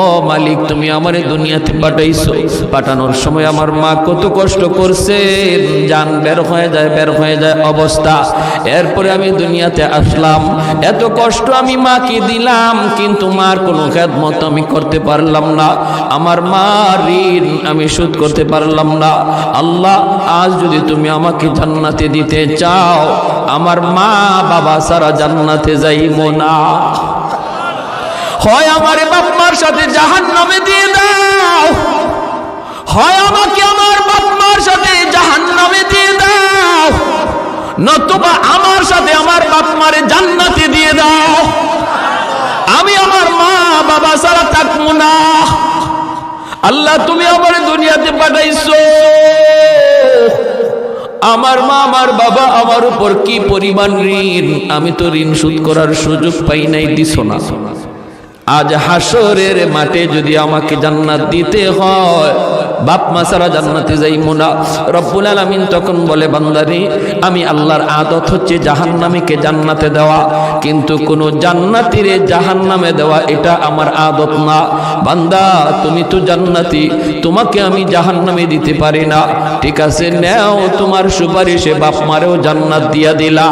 ও মালিক, তুমি আমারে দুনিয়াতে পাঠাইছো, পাঠানোর সময় আমার মা কত কষ্ট করছে, জান বের হয়ে যায় অবস্থা। এরপরে আমি দুনিয়াতে আসলাম, এত কষ্ট আমি মাকে দিলাম, কিন্তু মার কোনো খেদমত আমি করতে পারলাম না, আমার মার ঋণ আমি শোধ করতে পারলাম না। আল্লাহ, আজ যদি তুমি আমাকে জান্নাতে দিতে চাও, আমার মা বাবা সারা জান্নাতে যাইব না, হয় আমার বাপ মার সাথে জাহান্নামে দিয়ে দাও, হয় আমাকে আমার বাপ মার সাথে জাহান্নামে দিয়ে দাও, নতুবা আমার সাথে আমার বাপ মারে জান্নাতে দিয়ে দাও। আমি আমার মা বাবা ছাড়া থাকবো না। আল্লাহ, তুমি আমার দুনিয়াতে পাঠাইছো, আমার মা আমার বাবা আমার উপর কি পরিমাণ ঋণ, আমি তো ঋণ শোধ করার সুযোগ পাই নাই, দিছো না। আজ হাসরের মাঠে যদি আমাকে জান্নাত দিতে হয়, বাপ মা ছাড়া জান্নাতে যাইবো না। রব্বুল আলামিন তখন বলে, বান্দারে, আমি আল্লাহর আদত হচ্ছে জাহান্নামীকে জান্নাতে দেওয়া, কিন্তু কোন জান্নাতীরে জাহান্নামে দেওয়া এটা আমার আদত না। বান্দা, তুমি তো জান্নাতি, তোমাকে আমি জাহান্নামে দিতে পারি না, ঠিক আছে, নেও তোমার সুপারিশে বাপ মারেও জান্নাত দিয়া দিলা।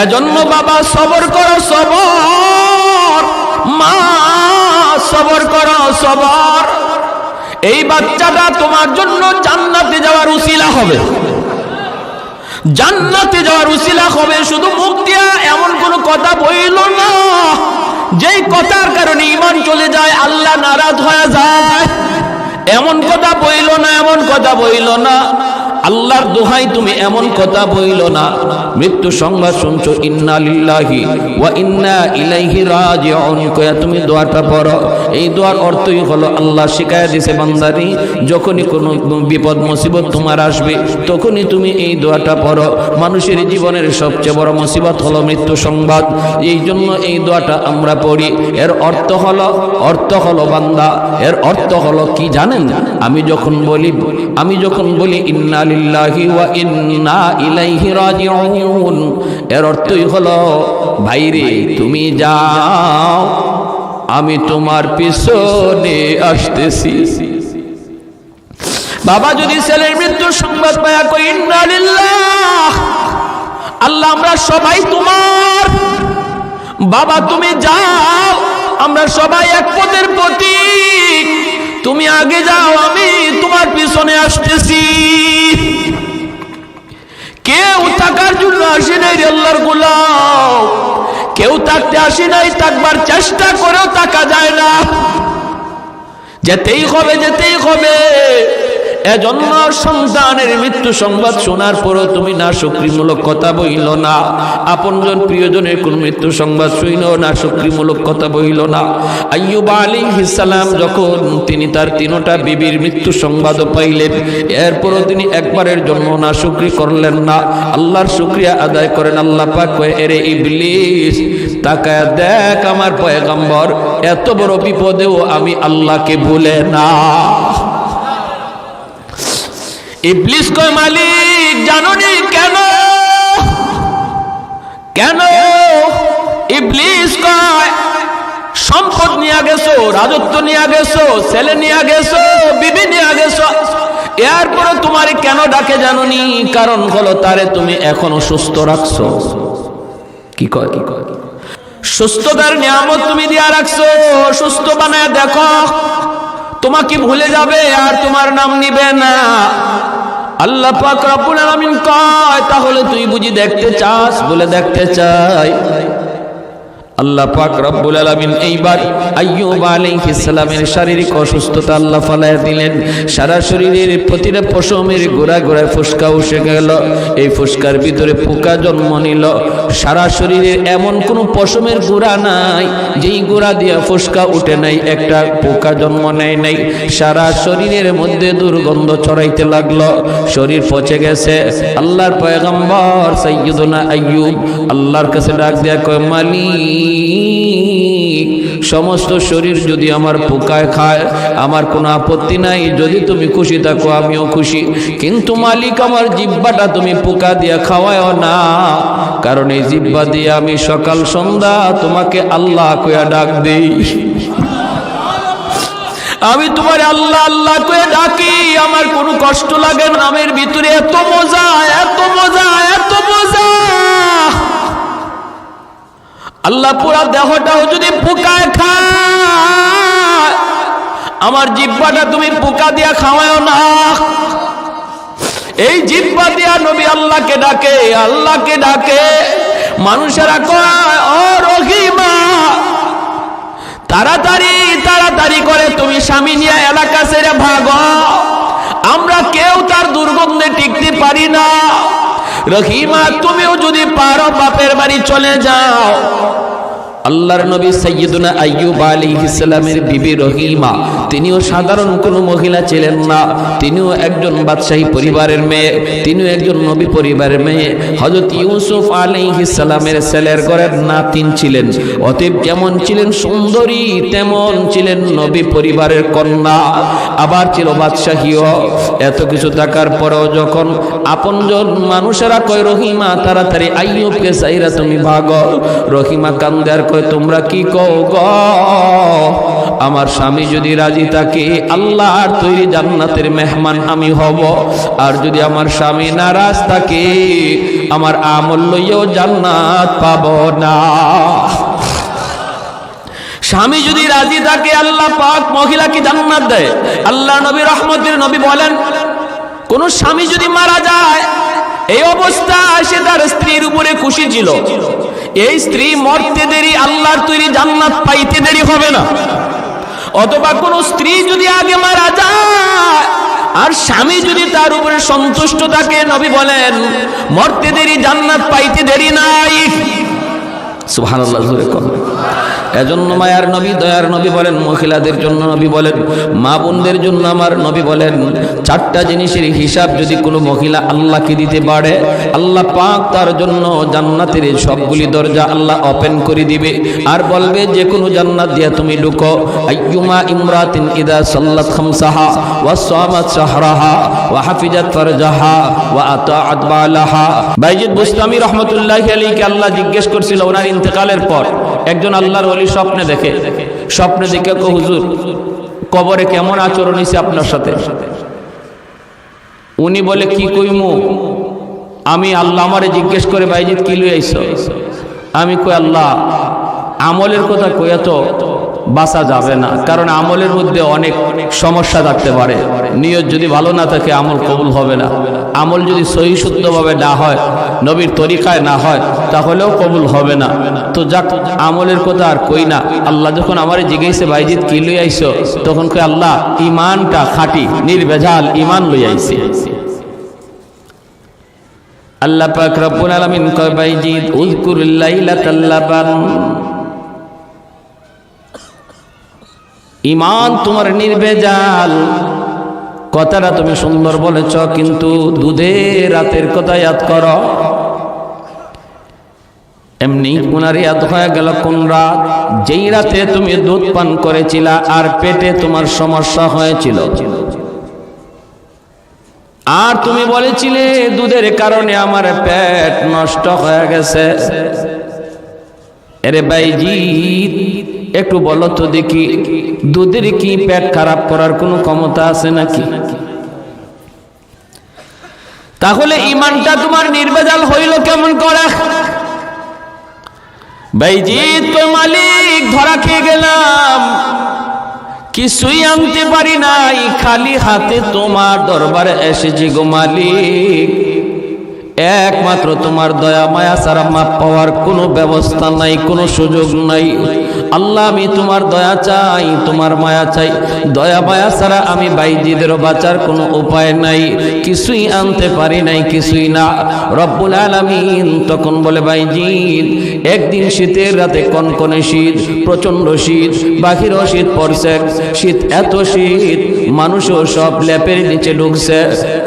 এজন্য বাবা সবর করো, সবর, মা সবর করো, সবর। এই বাচ্চাটা তোমার জন্য জান্নাতে যাওয়ার উসিলা হবে, জান্নাতে যাওয়ার উসিলা হবে। শুধু মুখ দিয়া এমন কোন কথা বইল না যেই কথার কারণে ঈমান চলে যায়, আল্লাহ নারাজ হয়ে যায়, এমন কথা বইল না, এমন কথা বইল না। আল্লাহর দোহাই তুমি এমন কথা বইল না। মৃত্যু সংবাদ শুনছো, ইন্না লিল্লাহি ওয়া ইন্না ইলাইহি রাজিউন কয়া তুমি দোয়াটা পড়ো। এই দোয়ার অর্থই হলো, আল্লাহ শিখায়া দিয়েছে, বান্দারি, যখনই কোনো বিপদ মুসিবত তোমার আসবে, তখনই তুমি এই দোয়াটা পড়ো। মানুষের জীবনের সবচেয়ে বড় মুসিবত হলো মৃত্যু সংবাদ, এই জন্য এই দোয়াটা আমরা পড়ি। এর অর্থ হলো বান্দা, এর অর্থ হলো কি জানেন? আমি যখন বলি ইন্না লিল্লাহি ওয়া ইন্না ইলাইহি রাজিউন, এর অর্থই হলো, ভাইরে তুমি যাও, আমি তোমার পিছনে আসতেছি। বাবা যদি ছেলের মৃত্যুর সংবাদ পায়া কই ইন্না লিল্লাহ, আল্লাহ আমরা সবাই তোমার, বাবা তুমি যাও, আমরা সবাই এক পথের প্রতীক, তুমি আগে যাও, আমি তোমার পিছনে আসতেছি। কেউ থাকার জন্য আসি নাই রে আল্লাহর গোলাম, কেউ থাকতে আসি নাই, থাকবার চেষ্টা করেও থাকা যায় না, যেতেই হবে। এজন্য সন্তানের মৃত্যু সংবাদ শোনার পরও তুমি না শুকরিমূলক কথা বইল না, আপনজন প্রিয়জনের কোন মৃত্যু সংবাদ শুইল না শুকরিমূলক কথা বইল না। আইয়ুব আলাইহিস সালাম যখন তিনি তার তিনটা বিবির মৃত্যু সংবাদও পাইলেন, এরপরও তিনি একবারের জন্য না শুকরি করলেন না, আল্লাহর শুকরিয়া আদায় করেন। আল্লাহ পাক কয়, এরে ইবলিস, তাকায় দেখ আমার পয়গম্বর এত বড় বিপদেও আমি আল্লাহকে ভুলে না। ইবলিস কয়, মালিক জানোনি কেন? ইবলিস কয়, সম্পদ নিয়ে গেছো, রাজত্ব নিয়ে গেছো, ছেলে নিয়ে গেছো, বিবি নিয়ে গেছো, এরপরে তোমার কেন ডাকে জানোনি? কারণ হলো তারে তুমি এখনো সুস্থ রাখছো। কি কয়? সুস্থতার নিয়ামত তুমি দিয়া রাখছো, সুস্থ বানায় দেখো, তোমাকে ভুলে যাবে আর তোমার নাম নিবে না। আল্লাহ পাক রব্বুল আলামিন কয়, তাহলে তুই বুঝি দেখতে চাস? বলে দেখতে চাই। আল্লাহ পাক রব্বুল আলামিন এইবার আইয়ুব আলাইহিস সালামের শারীরিক অসুস্থতা আল্লাহ ফালায়া দিলেন। সারা শরীরের প্রতিটা পশমের গোড়ায় ফুসকা উঠে গেল, এই ফুসকার ভিতরে পোকা জন্ম নিল। সারা শরীরের এমন কোন পশমের গোড়া নাই যেই গোড়া দিয়ে ফুসকা উঠে নাই, একটা পোকা জন্ম নেয় নাই। সারা শরীরের মধ্যে দুর্গন্ধ ছড়াইতে লাগলো, শরীর পচে গেছে। আল্লাহর পয়গম্বর সাইয়্যিদুনা আইয়ুব আল্লাহর কাছে ডাক দিয়া কয়, মালিক সমস্ত শরীর যদি আমার পোকায় খায় আমার কোনো আপত্তি নাই, যদি তুমি খুশি থাকো আমিও খুশি, কিন্তু মালিক আমার জিহ্বাটা তুমি পোকা দিয়া খাওয়ায়ও না, কারণ এই জিহ্বা দিয়ে আমি সকাল সন্ধ্যা তোমাকে আল্লাহ কইয়া ডাক দেই। আমি তোমার আল্লাহ আল্লাহ কয়ে ডাকি, আমার কোনো কষ্ট লাগে না, নামের ভিতরে এত মজা, এত মজা, এত মজা। আল্লাহ পুরা দেহটাও যদি পোকায় খায় আমার জিহ্বাটা তুমি পোকা দিয়া খাওয়াও না। এই জিহ্বা দিয়া নবী আল্লাহকে ডাকে, আল্লাহকে ডাকে। মানুষেরা কয় ও রহিমা, তাড়াতাড়ি তাড়াতাড়ি করে তুমি স্বামী নিয়ে এলাকা ছেড়ে ভাগো, আমরা কেউ তার দুর্গন্ধে টিকতে পারি না। রহিমা তুমিও যদি পারো বাপের বাড়ি চলে যাও। আল্লাহর নবী সাইয়্যিদুনা আইয়ুব আলাইহিস সালামের বিবি রহিমা, তিনিও সাধারণ কোনো মহিলা ছিলেন না, তিনিও একজন বাদশাহী পরিবারের মেয়ে, তিনিও একজন নবী পরিবারের মেয়ে। হযরত ইউসুফ আলাইহিস সালামের ছেলের ঘরের নাতিন ছিলেন। অতএব যেমন ছিলেন সুন্দরী তেমন ছিলেন নবী পরিবারের কন্যা, আবার ছিল বাদশাহীও। এত কিছু থাকার পরেও যখন আপনজন মানুষেরা কয় রহিমা তাড়াতাড়ি আইয়ুবকে চাইরা তুমি ভাগো, রহিমা কান্দে আর কয় তোমরা কি কও গো, আমার স্বামী যদি রাজি থাকে আল্লাহর তৈরি জান্নাতের মেহমান আমি হব, আর যদি আমার স্বামী নারাজ থাকে আমার আমল লইয়াও জান্নাত পাব না। স্বামী যদি রাজি থাকে আল্লাহ পাক মহিলাকে জান্নাত দেয়। আল্লাহ নবী রহমতের নবী বলেন, কোন স্বামী যদি মারা যায় এই অবস্থায় সে তার স্ত্রীর উপরে খুশি ছিল, এই স্ত্রী মরতে দেরি আল্লাহর তৈরি জান্নাত পাইতে দেরি হবে না। অথবা কোন স্ত্রী যদি আগে মারা যায় আর স্বামী যদি তার উপরে সন্তুষ্ট থাকে, নবী বলেন মরতে দেরি জান্নাত পাইতে দেরি নাই। সুবহানাল্লাহ, জোরে কর। এজন্য মায়ার নবী দয়ার নবী বলেন, মহিলাদের জন্য নবী বলেন, মা বোনদের জন্য আমার নবী বলেন, চারটা জিনিসের হিসাব যদি কোনো মহিলা আল্লাহকে দিতে পারে আল্লাহ পাক তার জন্য জান্নাতের সবগুলি দরজা আল্লাহ ওপেন করে দিবে, আর বলবে যে কোনো জান্নাত দিয়া তুমি ঢুকো। আইয়ুমা ইমরাতিন ইদা সাল্লাত খামসাহা ওয়া সামাত শাহরাহা ওয়া হাফিজাত ফারজাহা ওয়া আতাআত বালাহা। বাইজিদ বুস্তামি রাহমাতুল্লাহি আলাইহি আল্লাহ জিজ্ঞেস করছিল ওনার ইন্তেকালের পর, একজন আল্লাহর ওলি স্বপ্নে দেখে, স্বপ্নে দেখে কো হুজুর কবরে কেমন আচরণ হইছে আপনার সাথে? উনি বলে কি কইমু, আমি আল্লাহ আমারে জিজ্ঞেস করে বাইজিদ কি লই আইছো? আমি কই আল্লাহ আমলের কথা কইয়া তো বাঁচা যাবে না, কারণ আমলের মধ্যে অনেক সমস্যা থাকতে পারে। নিয়ত যদি ভালো না থাকে আমল কবুল হবে না, আমল যদি সহি শুদ্ধভাবে না হয় নবীর তরিকায় না হয় তাহলেও কবুল হবে না। তো যাক আমলের কথা আর কই না। আল্লাহ যখন আমারে জিজ্ঞাসা বাইজিদ কি লই আইছো, তখন কই আল্লাহ ঈমানটা খাঁটি নির্ভেজাল ঈমান লই আইছি। আল্লাহ পাক রব্বুল আলামিন কয় বাইজিদ উযকুরুল লাইলাতাল লাবান, ঈমান তোমার নির্ভেজাল। কথাটা তুমি সুন্দর বলেছ, কিন্তু দুধের রাতের কথা ইয়াদ করো। এমনি কোনার ইয়াদ হয়ে গেল কোন রাত, যেই রাতে তুমি দুধ পান করেছিলা আর পেটে তোমার সমস্যা হয়েছিল, আর তুমি বলেছিলে দুধের কারণে আমার পেট নষ্ট হয়ে গেছে। আরে বাইজিদ একটু বলো তো দেখি, দুধের কি পেট খারাপ করার কোনো ক্ষমতা আছে নাকি? তাহলে ঈমানটা তোমার নির্ভেজাল হইল কেমন করে? বাইজিদ কই মালিক ধরা খেয়ে গেলাম, কিছুই আনতে পারি নাই, খালি হাতে তোমার দরবারে এসেছি গো মালিক। একমাত্র তোমার দয়া মায়া ছাড়া মাপ পাওয়ার কোনো ব্যবস্থা নাই, কোনো সুযোগ নাই। আল্লাহ আমি তোমার দয়া চাই, তোমার মায়া চাই, দয়া মায়া ছাড়া আমি বাইজিদেরও বাঁচার কোনো উপায় নাই, কিছুই আনতে পারি নাই, কিছুই না। রব্বুল আলামিন তখন বলে বাইজিদ একদিন শীতের রাতে কনকনে শীত, প্রচন্ড শীত, বাহিরেও শীত পড়ছে, শীত এত শীত মানুষও সব লেপের নিচে ঢুকছে,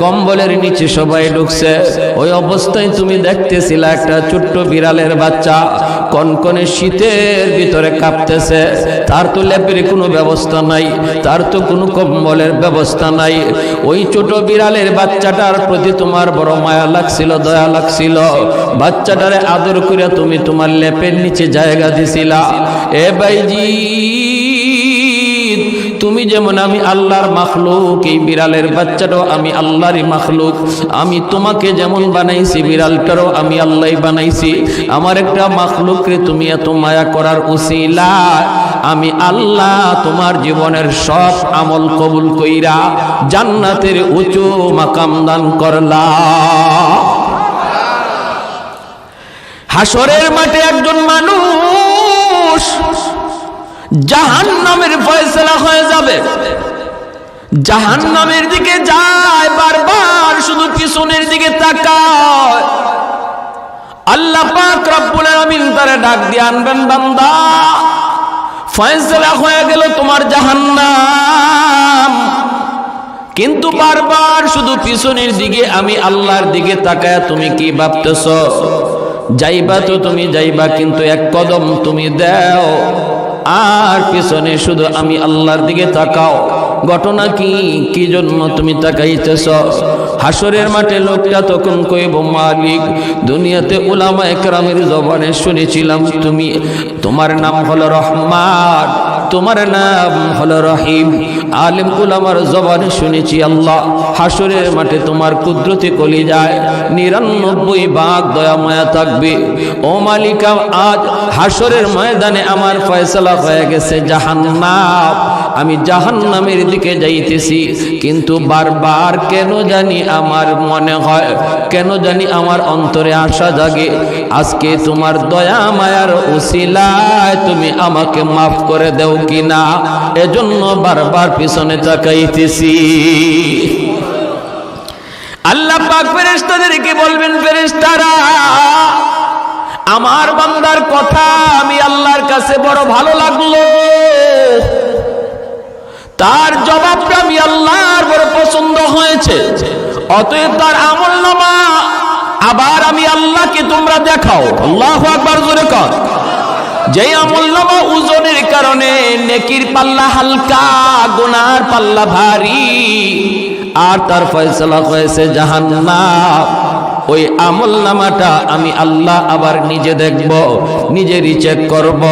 কম্বলের নিচে সবাই ঢুকছে। ওই অবস্থায় তুমি দেখতেছিলা একটা ছোট্ট বিড়ালের বাচ্চা কনকনে শীতের ভিতরে কাঁপতেছে, তার তো লেপের কোনো ব্যবস্থা নাই, তার তো কোনো কম্বলের ব্যবস্থা নাই। ওই ছোট বিড়ালের বাচ্চাটার প্রতি তোমার বড় মায়া লাগছিল, দয়া লাগছিল, বাচ্চাটারে আদর করে তুমি তোমার লেপের নিচে জায়গা দিছিলা। এ ভাইজি, তুমি যেমন আমি আল্লাহর মাখলুক, এই বিড়ালের বাচ্চাটাও আমি আল্লাহরই মাখলুক। আমি তোমাকে যেমন বানাইছি, বিড়ালটারও আমি আল্লাহই বানাইছি। আমার একটা মাখলুকরে তুমি এত মায়া করার উসিলা আমি আল্লাহ তোমার জীবনের সব আমল কবুল কইরা জান্নাতের উঁচু মাকাম দান করলাম। হাসরের মাঠে একজন মানুষ জাহান্নামের ফয়সালা হয়ে যাবে, জাহান্নামের দিকে যায়, বারবার শুধু পিছনের দিকে তাকায়। আল্লাহ পাক রব্বুল আলামিন তারে ডাক দিয়ে আনবেন, বান্দা ফয়সালা হয়ে গেল তোমার জাহান্নাম, কিন্তু বারবার শুধু পিছনের দিকে আমি আল্লাহর দিকে তাকায় তুমি কি ভাবতেছ? যাইবা তো তুমি যাইবা, কিন্তু এক কদম তুমি দাও আর পিছনে শুধু আমি আল্লাহর দিকে তাকাও। ঘটনা কি, কি জন্য তুমি তাকাইতেছ? হাসরের মাঠে লোকটা তখন কইব, মালিক দুনিয়াতে উলামায়ে কেরামের জবানে শুনেছিলাম তুমি, তোমার নাম হলো রহমান, তোমার নাম হলো রহিম। আলেম উলামার জবানে শুনেছি আল্লাহ, হাসরের মাঠে তোমার কুদরতি কলিজায় 99 ভাগ দয়া মায়া থাকবে। ও মালিকা, আজ হাসরের ময়দানে আমার ফয়সালা হয়ে গেছে জাহান্নাম, আমি জাহান্নামের দিকে যাইতেছি, কিন্তু বারবার কেন জানি আমার মনে হয়, কেন জানি আমার অন্তরে আশা জাগে, আজকে তোমার দয়া মায়ার উসিলায় তুমি আমাকে মাফ করে দেও কিনা, এজন্য বারবার পিছনে তাকাইতেছি। আল্লাহ পাক ফেরেশতাদেরকে বলবেন, ফেরেশতারা আমার বান্দার কথা আমি আল্লাহর কাছে বড় ভালো লাগলো, তার জবাবটা আমি আল্লাহর বড় পছন্দ হয়েছে, অতএব তার আমলনামা আবার আমি আল্লাহকে তোমরা দেখাও। আল্লাহু আকবার, জোরে কর। যেই আমলনামা ওজনের কারণে নেকির পাল্লা হালকা, গুনার পাল্লা ভারী, আর তার ফয়সালা হয়েছে জাহান্নাম, ওই আমলনামাটা আমি আল্লাহ আবার নিজে দেখব, নিজেরই চেক করব।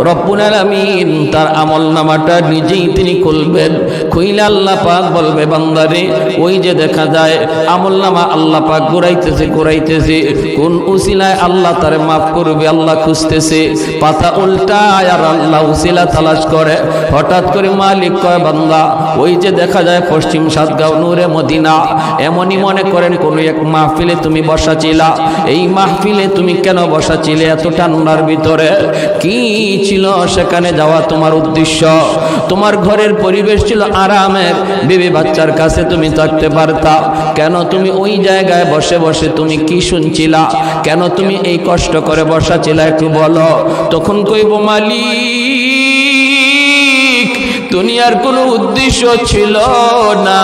রব্বুল আলামিন তার আমলনামাটা নিজেই তিনি খুলবেন, খুইলে আল্লাহ পাক বলবে, বান্দারে ওই যে দেখা যায় আমলনামা আল্লাহ পাক ঘুরাইতেছে, কোন উসিলায় আল্লাহ তারে মাফ করবে আল্লাহ খুঁজতেছে, পাতা উল্টায় আর আল্লাহ উসিলা তালাশ করে। হঠাৎ করে মালিক কয়, বান্দা ওই যে দেখা যায় পশ্চিম সাতগাঁও নূরে মদিনা, এমনই মনে করেন কোন এক মাহফিলে তুমি বসা ছিলা, এই মাহফিলে তুমি কেন বসা ছিলে এত ঠান্ডার ভিতরে? কি ছিল সেখানে যাওয়া তোমার উদ্দেশ্য? তোমার ঘরের পরিবেশ ছিল আরামের, বিবি বাচ্চার কাছে তুমি থাকতে পারতা, কেন তুমি ওই জায়গায় বসে বসে তুমি কি শুনছিলা? কেন তুমি এই কষ্ট করে বসা ছিলা একটু বলো। তখন কইব, মালিক দুনিয়ার কোনো উদ্দেশ্য ছিল না,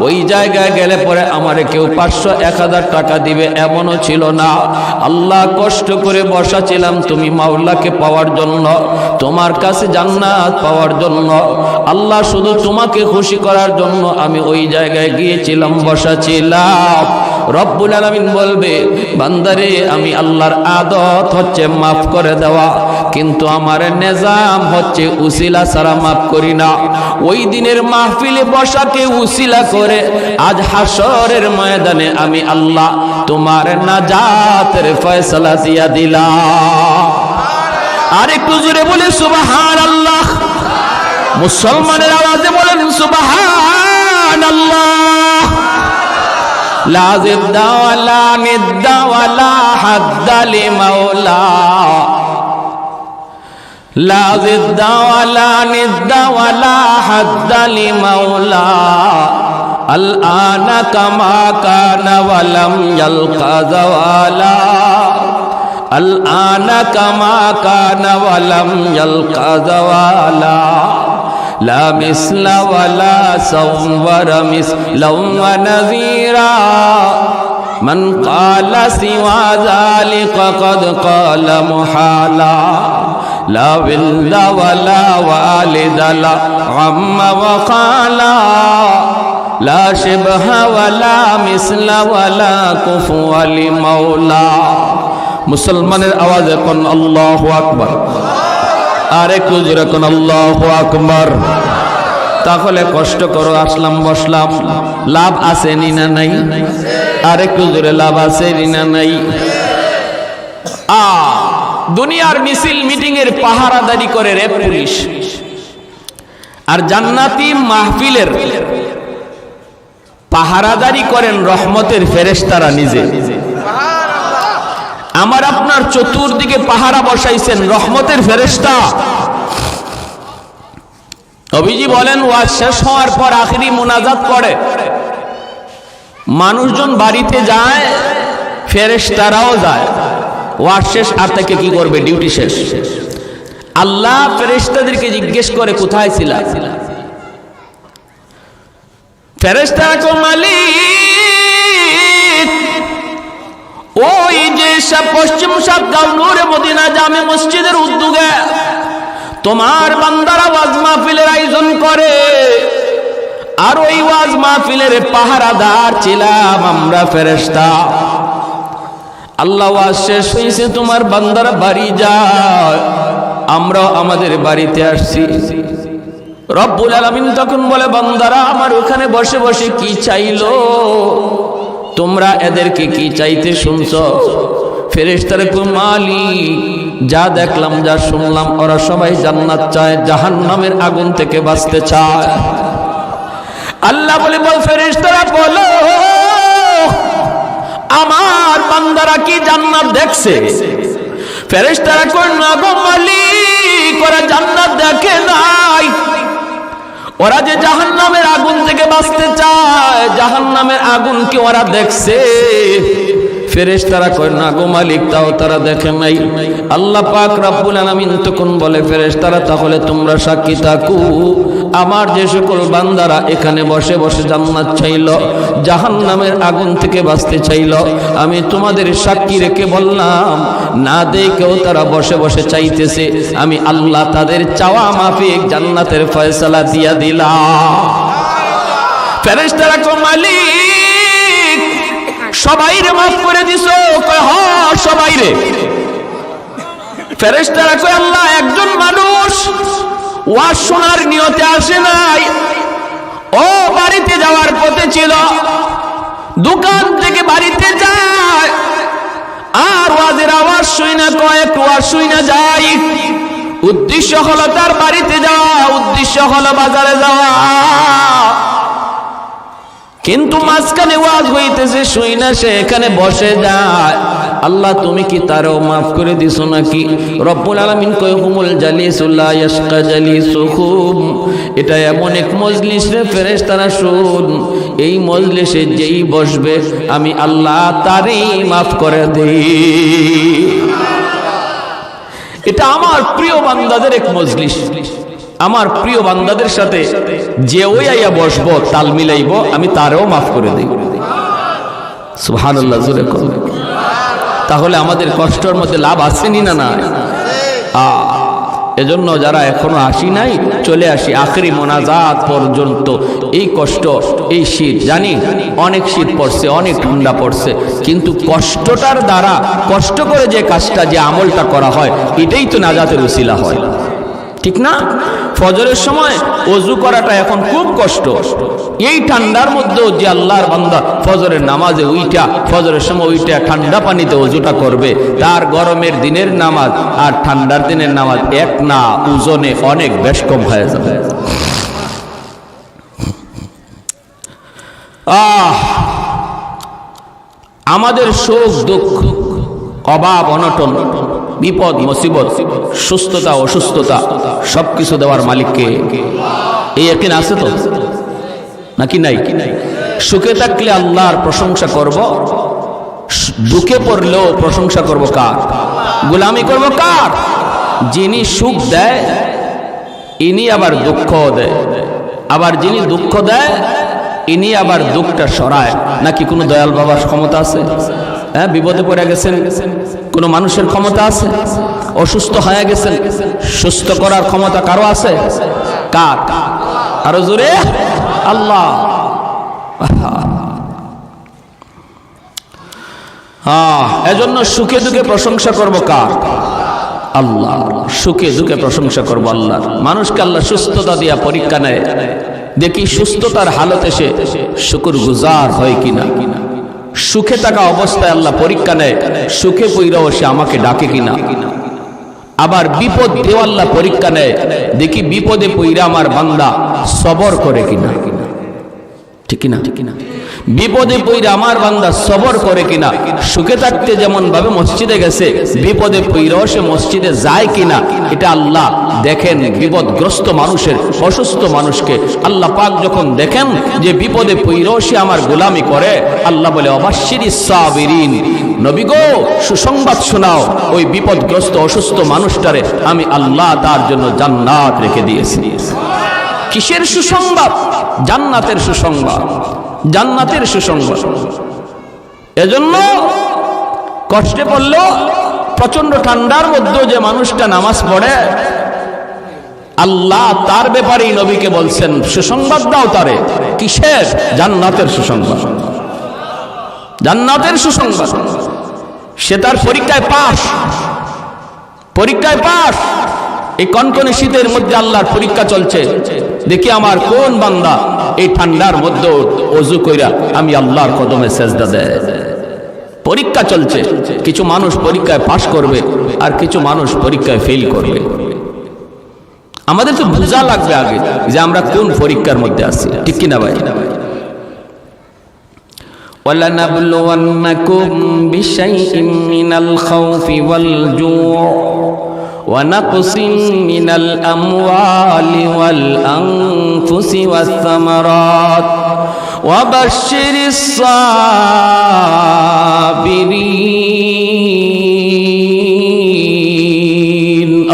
ওই জায়গায় গেলে পরে আমারে কেউ 500-1000 টাকা দিবে এমনও ছিল না। আল্লাহ কষ্ট করে বসা ছিলাম তুমি মাওলাকে পাওয়ার জন্য, তোমার কাছে জান্নাত পাওয়ার জন্য। আল্লাহ শুধু তোমাকে খুশি করার জন্য আমি ওই জায়গায় গিয়েছিলাম, বসা ছিলাম। রব্বুল আলামিন বলবে, বান্দারে আমি আল্লাহর আদত হচ্ছে মাফ করে দেওয়া, কিন্তু আমার নিজাম হচ্ছে উসিলা ছাড়া মাফ করি না। ওই দিনের মাহফিলে বসাকে উসিলা করে আজ হাসরের ময়দানে আমি আল্লাহ তোমার নাজাতের ফয়সালা দিয়া দিলাম। আর একটু জোরে বলে সুবহানাল্লাহ। মুসলমানের আওয়াজে বলেন সুবহানাল্লাহ। লা জিদ্দা ওয়ালা নিদ্দা ওয়ালা হাদ্দা লিমাওলা, লা জিদ্দা ওয়ালা নিদ্দা ওয়ালা হাদ্দা লিমাওলা, আল আনা কামা কানা ওয়ালাম ইয়ালকা যাওয়ালা, আল আনা কামা কানা ওয়ালাম ইয়ালকা যাওয়ালা, লা মিসলা ওয়ালা সাওয়ারা মিসলাম ওয়া নাযীরা, মান ক্বালা সিওয়া যালিকা ক্বাদ ক্বালা মুহালা লা বিল্লা ওয়ালা ওয়ালিদা লা আম্মা ওয়া খালা লা শিবহা ওয়ালা মিসলা ওয়ালা কুফুয়া লি মাওলা। মুসলমানের আওয়াজে কোন আল্লাহু আকবার, আর একটু জোরে কোন আল্লাহু আকবার। তাহলে কষ্ট করো, আসলাম বসলাম, লাভ আছে নি না নাই? আর একটু জোরে, লাভ আছে নি না নাই? দুনিয়ার মিছিল মিটিং এর পাহারাদারি করে র্যাব পুলিশ, আর জান্নাতি মাহফিলের পাহারাদারি করেন রহমতের ফেরেশতারা নিজে। আমার আপনার চতুর্দিকে পাহারা বসাইছেন রহমতের ফেরেশতা। নবীজি বলেন, ওয়াজ শেষ হওয়ার পর আখিরি মুনাজাত করে মানুষজন বাড়িতে যায়, ফেরেশতারাও যায়। ওয়াজ শেষ, আর থেকে কি করবে? ডিউটি শেষ। আল্লাহ ফেরেশতাদেরকে জিজ্ঞেস করে, কোথায় ছিলা? ফেরেশতারা কো, মালিক ওই যে পশ্চিম সাতগাঁও নূরে মদিনা জামে মসজিদের উদ্যোগে তোমার বান্দারা ওয়াজ মাহফিলের আয়োজন করে, আর ওই ওয়াজ মাহফিলের পাহারাদার ছিলাম আমরা ফেরেশতা। আল্লাহ ওয়াজ শেষ হয়েছে, তোমার বান্দারা বাড়ি যায়, আমরা আমাদের বাড়িতে আসছি। রব্বুল আলামিন তখন বলে, বান্দারা আমার ওখানে বসে বসে কি চাইলো? তোমরা এদেরকে কি চাইতে শুনছো? ফেরেশতারা কো, মালিক যা দেখলাম, যা শুনলাম, ওরা সবাই জান্নাত চায়, জাহান্নামের আগুন থেকে বাঁচতে চায়। আল্লাহ বলে, বল ফেরেশতারা বলো, আমার বান্দারা কি জান্নাত দেখছে? ফেরেশতারা কই, না গো মালিক, ওরা জান্নাত দেখে নাই, ওরা যে জাহান্নামের আগুন থেকে বাঁচতে চায়, জাহান্নামের আগুন কি ওরা দেখছে? ফেরেশতারা কয়, না গো মালিক, তাও তারা দেখে নাই। আল্লাহ পাক রব্বুল আলামিন তখন বলে, ফেরেশতারা তাহলে তোমরা সাক্ষী থাকো, আমার যে সকল বান্দারা এখানে বসে বসে জান্নাত চাইল, জাহান্নামের আগুন থেকে বাঁচতে চাইল, আমি তোমাদের সাক্ষী রেখে বললাম, না দেখেও তারা বসে বসে চাইতেছে, আমি আল্লাহ তাদের চাওয়া মাফিক জান্নাতের ফয়সালা দিয়া দিলাম। ফেরেশতারা কয়, মালিক সবাইরে মাফ করে দিছো? কয়, হ্যাঁ সবাইরে। ফেরেশতারা কয়, আল্লাহ একজন মানুষ ওয়াজ শোনার নিয়তে আসে নাই, ও বাড়িতে যাওয়ার পথে ছিল, দোকান থেকে বাড়িতে যায়, আর ওয়াজের আওয়াজ শুই না, কয় একটু ওয়াজ শুই না যাই। উদ্দেশ্য হলো তার বাড়িতে যাওয়া, উদ্দেশ্য হলো বাজারে যাওয়া, কিন্তু মাঝখানে ওয়াজ হইতেছে, শুই না, সে এখানে বসে যায়। আল্লাহ তুমি কি তারও মাফ করে দিছো নাকি? রব্বুল আলামিন কয়, হুমুল জালিসুল লা ইয়াশকা জালিসুহুম, এটা এমন এক মজলিস রে ফেরেশতারা, শুন, এই মজলিসে যেই বসবে আমি আল্লাহ তারই মাফ করে দেই। এটা আমার প্রিয় বান্দাদের এক মজলিস, আমার প্রিয় বান্দাদের সাথে যে ওই আইয়া বসবো, তাল মিলাইব, আমি তারও মাফ করে দেই। সুবহানাল্লাহ, জোরে কর। তাহলে আমাদের কষ্টের মধ্যে লাভ আসেনি না? না। এজন্য যারা এখনো আসি নাই, চলে আসি আখেরি মোনাজাত পর্যন্ত। এই কষ্ট, এই শীত, জানি অনেক শীত পড়ছে, অনেক ঠান্ডা পড়ছে, কিন্তু কষ্টটার দ্বারা, কষ্ট করে যে কাজটা, যে আমলটা করা হয়, এটাই তো নাজাতের উসিলা হয়, ঠিক না? ফজরের সময় ওযু করাটা এখন খুব কষ্ট, এই ঠান্ডার মধ্যেও যে আল্লাহর বান্দা ফজরের নামাজে উইটা, ফজরের সময় উইটা ঠান্ডা পানিতে ওযুটা করবে, তার গরমের দিনের নামাজ আর ঠান্ডার দিনের নামাজ এক না, ওজনে অনেক বেশ কম হয়ে যাবে। আমাদের সুখ দুঃখ, অভাব অনটন, বিপদ মুসিবত, সুস্থতা অসুস্থতা, সবকিছু দেওয়ার মালিককে। এই ইয়াকিন আছে তো নাকি নাই? সুখে থাকলে আল্লাহর প্রশংসা করব, দুঃখে পড়লেও প্রশংসা করব কার? গোলামি করব কার? যিনি সুখ দেয়, ইনি আবার দুঃখ দেয়, আবার যিনি দুঃখ দেয়, ইনি আবার দুঃখটা সরায় নাকি কোনো দয়াল বাবার ক্ষমতা আছে? হ্যাঁ, বিপদে পড়ে গেছেন, কোনো মানুষের ক্ষমতা আছে? অসুস্থ হয়ে গেছেন, সুস্থ করার ক্ষমতা কারো আছে? কার? আরো জোরে আল্লাহ। এজন্য সুখে দুঃখে প্রশংসা করব কার? আল্লাহ। সুখে দুঃখে প্রশংসা করব আল্লাহ। মানুষকে আল্লাহ সুস্থতা দিয়া পরীক্ষা নেয়, দেখি সুস্থতার হালতে সে শুকর গুজার হয় কিনা। সুখে থাকা অবস্থায় আল্লাহ পরীক্ষা নেয়, সুখে পইরাও সে আমাকে ডাকে কিনা। আবার বিপদ দিয়েও আল্লাহ পরীক্ষা নেয়, দেখি বিপদে পইরা আমার বান্দা সবর করে কিনা। ঠিক কিনা? বিপদে পইরা আমার বান্দা সবর করে কিনা। সুখে থাকতে যেমন ভাবে মসজিদে গেছে, বিপদে পইরাও সে মসজিদে যায় কিনা, এটা আল্লাহ দেখেন। বিপদগ্রস্ত মানুষের, অসুস্থ মানুষকে আল্লাহ পাক যখন দেখেন যে বিপদে পইরাও সে আমার গোলামি করে, আল্লাহ বলে অবাশশিরিস সাবিরিন, নবী গো সুসংবাদ শোনাও, ওই বিপদগ্রস্ত অসুস্থ মানুষটারে আমি আল্লাহ তার জন্য জান্নাত রেখে দিয়েছি। কিসের সুসংবাদ? জান্নাতের সুসংবাদ, জান্নাতের সুসংবাদ। এজন্য কষ্টে পড়লেও প্রচন্ড ঠান্ডার মধ্যে যে মানুষটা নামাজ পড়ে, আল্লাহ তার ব্যাপারেই নবীকে বলছেন সুসংবাদ দাও তারে। কিসের? জান্নাতের সুসংবাদ, জান্নাতের সুসংবাদ। সে তার পরীক্ষায় পাস, পরীক্ষায় পাস। এই কনকনে শীতের মধ্যে আল্লাহর পরীক্ষা চলছে, দেখি আমার কোন বান্দা এই ঠান্ডার মধ্যে ওযু কইরা আমি আল্লাহর কদমে সেজদা দেয়। পরীক্ষা চলছে, কিছু মানুষ পরীক্ষায় পাস করবে আর কিছু মানুষ পরীক্ষায় ফেল করবে। আমাদের তো বোঝা লাগবে আগে যে আমরা কোন পরীক্ষার মধ্যে আছি, ঠিক কিনা ভাই? وَلَنَبْلُوَنَّكُمْ بِشَيْءٍ مِّنَ الْخَوْفِ وَالْجُوعِ وَنَقْصٍ مِّنَ الْأَمْوَالِ وَالْأَنفُسِ وَالثَّمَرَاتِ وَبَشِّرِ الصَّابِرِينَ।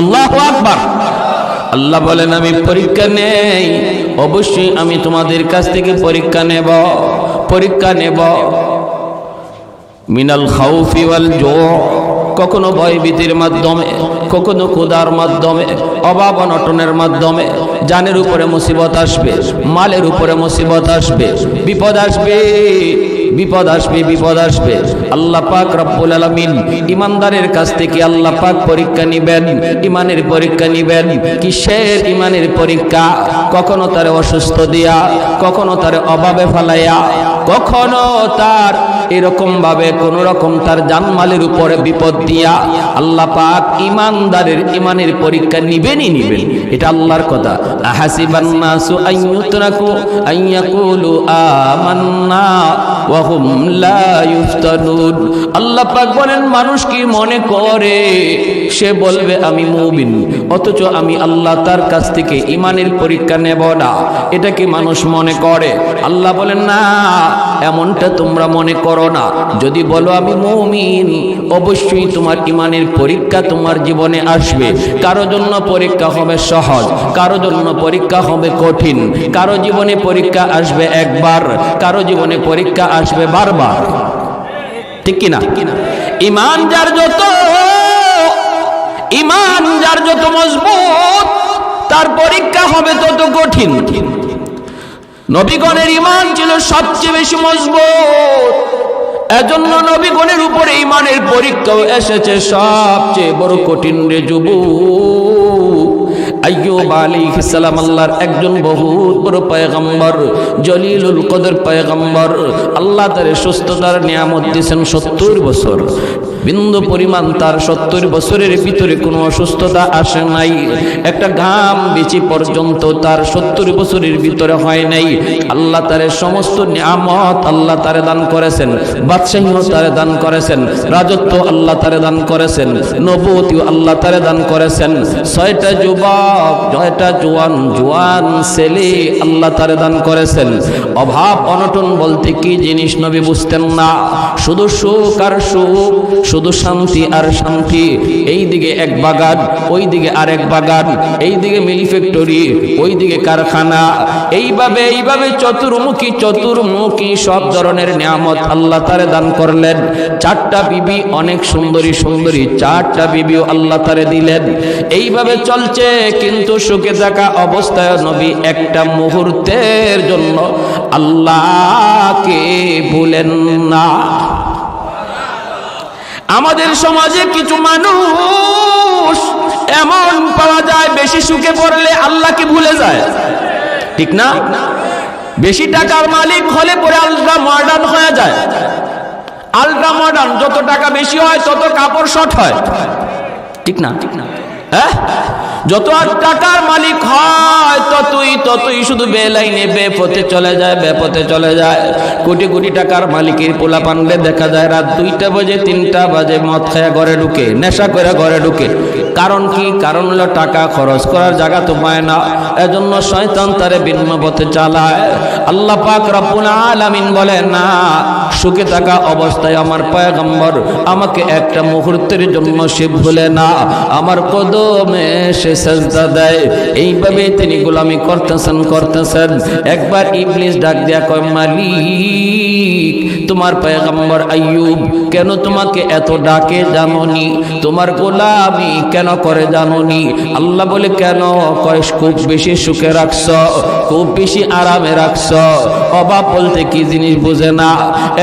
আল্লাহু আকবার। আল্লাহ বলেন আমি পরীক্ষা নেই, অবশ্যই আমি তোমাদের কাছ থেকে পরীক্ষা নেব, পরীক্ষা নেব। মিনাল খাউফি ওয়াল জু, কখনো ভয়ভীতির মাধ্যমে, কখনো ক্ষুধার মাধ্যমে, অভাব অনটনের মাধ্যমে। জানের উপরে মুসিবত আসবে, মালের উপরে মুসিবত আসবে, বিপদ আসবে, বিপদ আসবে, বিপদ আসবে। আল্লাহ পাক রব্বুল আলামিন ইমানদারের কাছ থেকে আল্লাহ পাক পরীক্ষা নিবেন, ইমানের পরীক্ষা নিবেন। কিসের ইমানের পরীক্ষা? কখনো তারে অসুস্থ দিয়া, কখনো তারে অভাবে ফেলাইয়া, কখনো তার এরকম ভাবে কোন রকম তার জানমালের উপরে বিপদ দিয়া আল্লাহ পাক ইমানদারের ইমানের পরীক্ষা নিবেনই নিবেন। এটা আল্লাহর কথা। আহাসিবান নাসু আইয়ুতরাকু আইয়াকুলু আমান্না ওয়া হুম লা ইফতানুন। আল্লাহ পাক বলেন মানুষ কি মনে করে সে বলবে আমি মুমিন, অথচ আমি আল্লাহ তার কাছ থেকে ইমানের পরীক্ষা নেব না, এটা কি মানুষ মনে করে? আল্লাহ বলেন না, এমনটা তোমরা মনে করো না। যদি বলো আমি মুমিন, অবশ্যই তোমার ইমানের পরীক্ষা তোমার জীবনে আসবে। কারো জন্য পরীক্ষা হবে সহজ, কারো জন্য পরীক্ষা হবে কঠিন। কারো জীবনে পরীক্ষা আসবে একবার, কারো জীবনে পরীক্ষা আসবে বারবার, ঠিক কিনা? ইমান যার যত, ইমান যার যত মজবুত, তার পরীক্ষা হবে তত কঠিন। নবীগণের ইমান ছিল সবচেয়ে বেশি মজবুত, এজন্য নবীগণের উপরে ইমানের পরীক্ষাও এসেছে সবচেয়ে বড় কঠিন। রে যুবক, আইয়ুব আলাইহিস সালাম আল্লাহর একজন বহুত বড় পয়গম্বর, জলিলুল কদর পয়গম্বর। আল্লাহ তার সুস্থতার নিয়ামত দিয়েছেন 70 বছর। বিন্দু পরিমাণ তার 70 বছরের ভিতরে কোনো অসুস্থতা আসে নাই, একটা ঘাম বিচি পর্যন্ত তার 70 বছরের ভিতরে হয় নাই। আল্লাহ তার সমস্ত নিয়ামত আল্লাহ তারে দান করেছেন, বাদশাহীও তারে দান করেছেন, রাজত্ব আল্লাহ তারে দান করেছেন, নবুয়তিও আল্লাহ তারে দান করেছেন। 6টা যুবক যুবক, জয়টা জোয়ান ছেলে আল্লাহ তারে দান করেছেন। অভাব অনটন বলতে কি জিনিস নবী বুঝতেন না। শুধু সুখ আর সুখ, শুধু শান্তি আর শান্তি। এই দিকে এক বাগান, ওই দিকে আরেক বাগান, এই দিকে মিল ফ্যাক্টরি, ওই দিকে কারখানা। এইভাবে চতুর্মুখী সব ধরনের নিয়ামত আল্লাহ তারে দান করলেন। 4টা বিবি, অনেক সুন্দরী 4টা বিবিও আল্লাহ তারে দিলেন। এইভাবে চলছে, কিন্তু সুখে থাকা অবস্থায় নবী একটা মুহূর্তের জন্য আল্লাহকে ভুলেন না। আমাদের সমাজে কিছু মানুষ এমন পাওয়া যায়, বেশি সুখে পড়লে আল্লাহকে ভুলে যায়, ঠিক না? বেশি টাকার মালিক হলে পরে আল্ট্রা মডার্ন হয়ে যায়। আল্ট্রা মডার্ন, যত টাকা বেশি হয় তত কাপড় শর্ট হয়, ঠিক না? হ্যাঁ, যত টাকার মালিক হয় ততই শুধু বেলাইনে বেপথে চলে যায়। কোটি টাকার মালিকের পোলা পানলে দেখা যায় রাত 2টা বাজে 3টা বাজে মদ খায়া ঘরে ঢুকে, নেশা করে ঘরে ঢুকে। কারণ কি? কারণ হলো টাকা খরচ করার জায়গা তো পায় না, এজন্য শয়তান তারে ভিন্ন পথে চালায়। আল্লাহ পাক রব্বুল আলামিন বলে না, সুখে থাকা অবস্থায় আমার পয়গম্বর আমাকে একটা মুহূর্তের জন্য সে ভুলে না, আমার কদমে সে সেজদা দেয়। এইভাবে তিনি গোলামি করতেছেন। একবার ইবলিস ডাক দিয়া কয়, মালিক, তোমার পয়গম্বর আইয়ুব কেন তোমাকে এত ডাকে জানোনি? তোমার গোলামি কেন করে জানোনি? আল্লাহ বলে, কেন? কয়, খুব বেশি সুখে রাখছ, খুব বেশি আরামে রাখছ, অভাব বলতে কি জিনিস বুঝে না,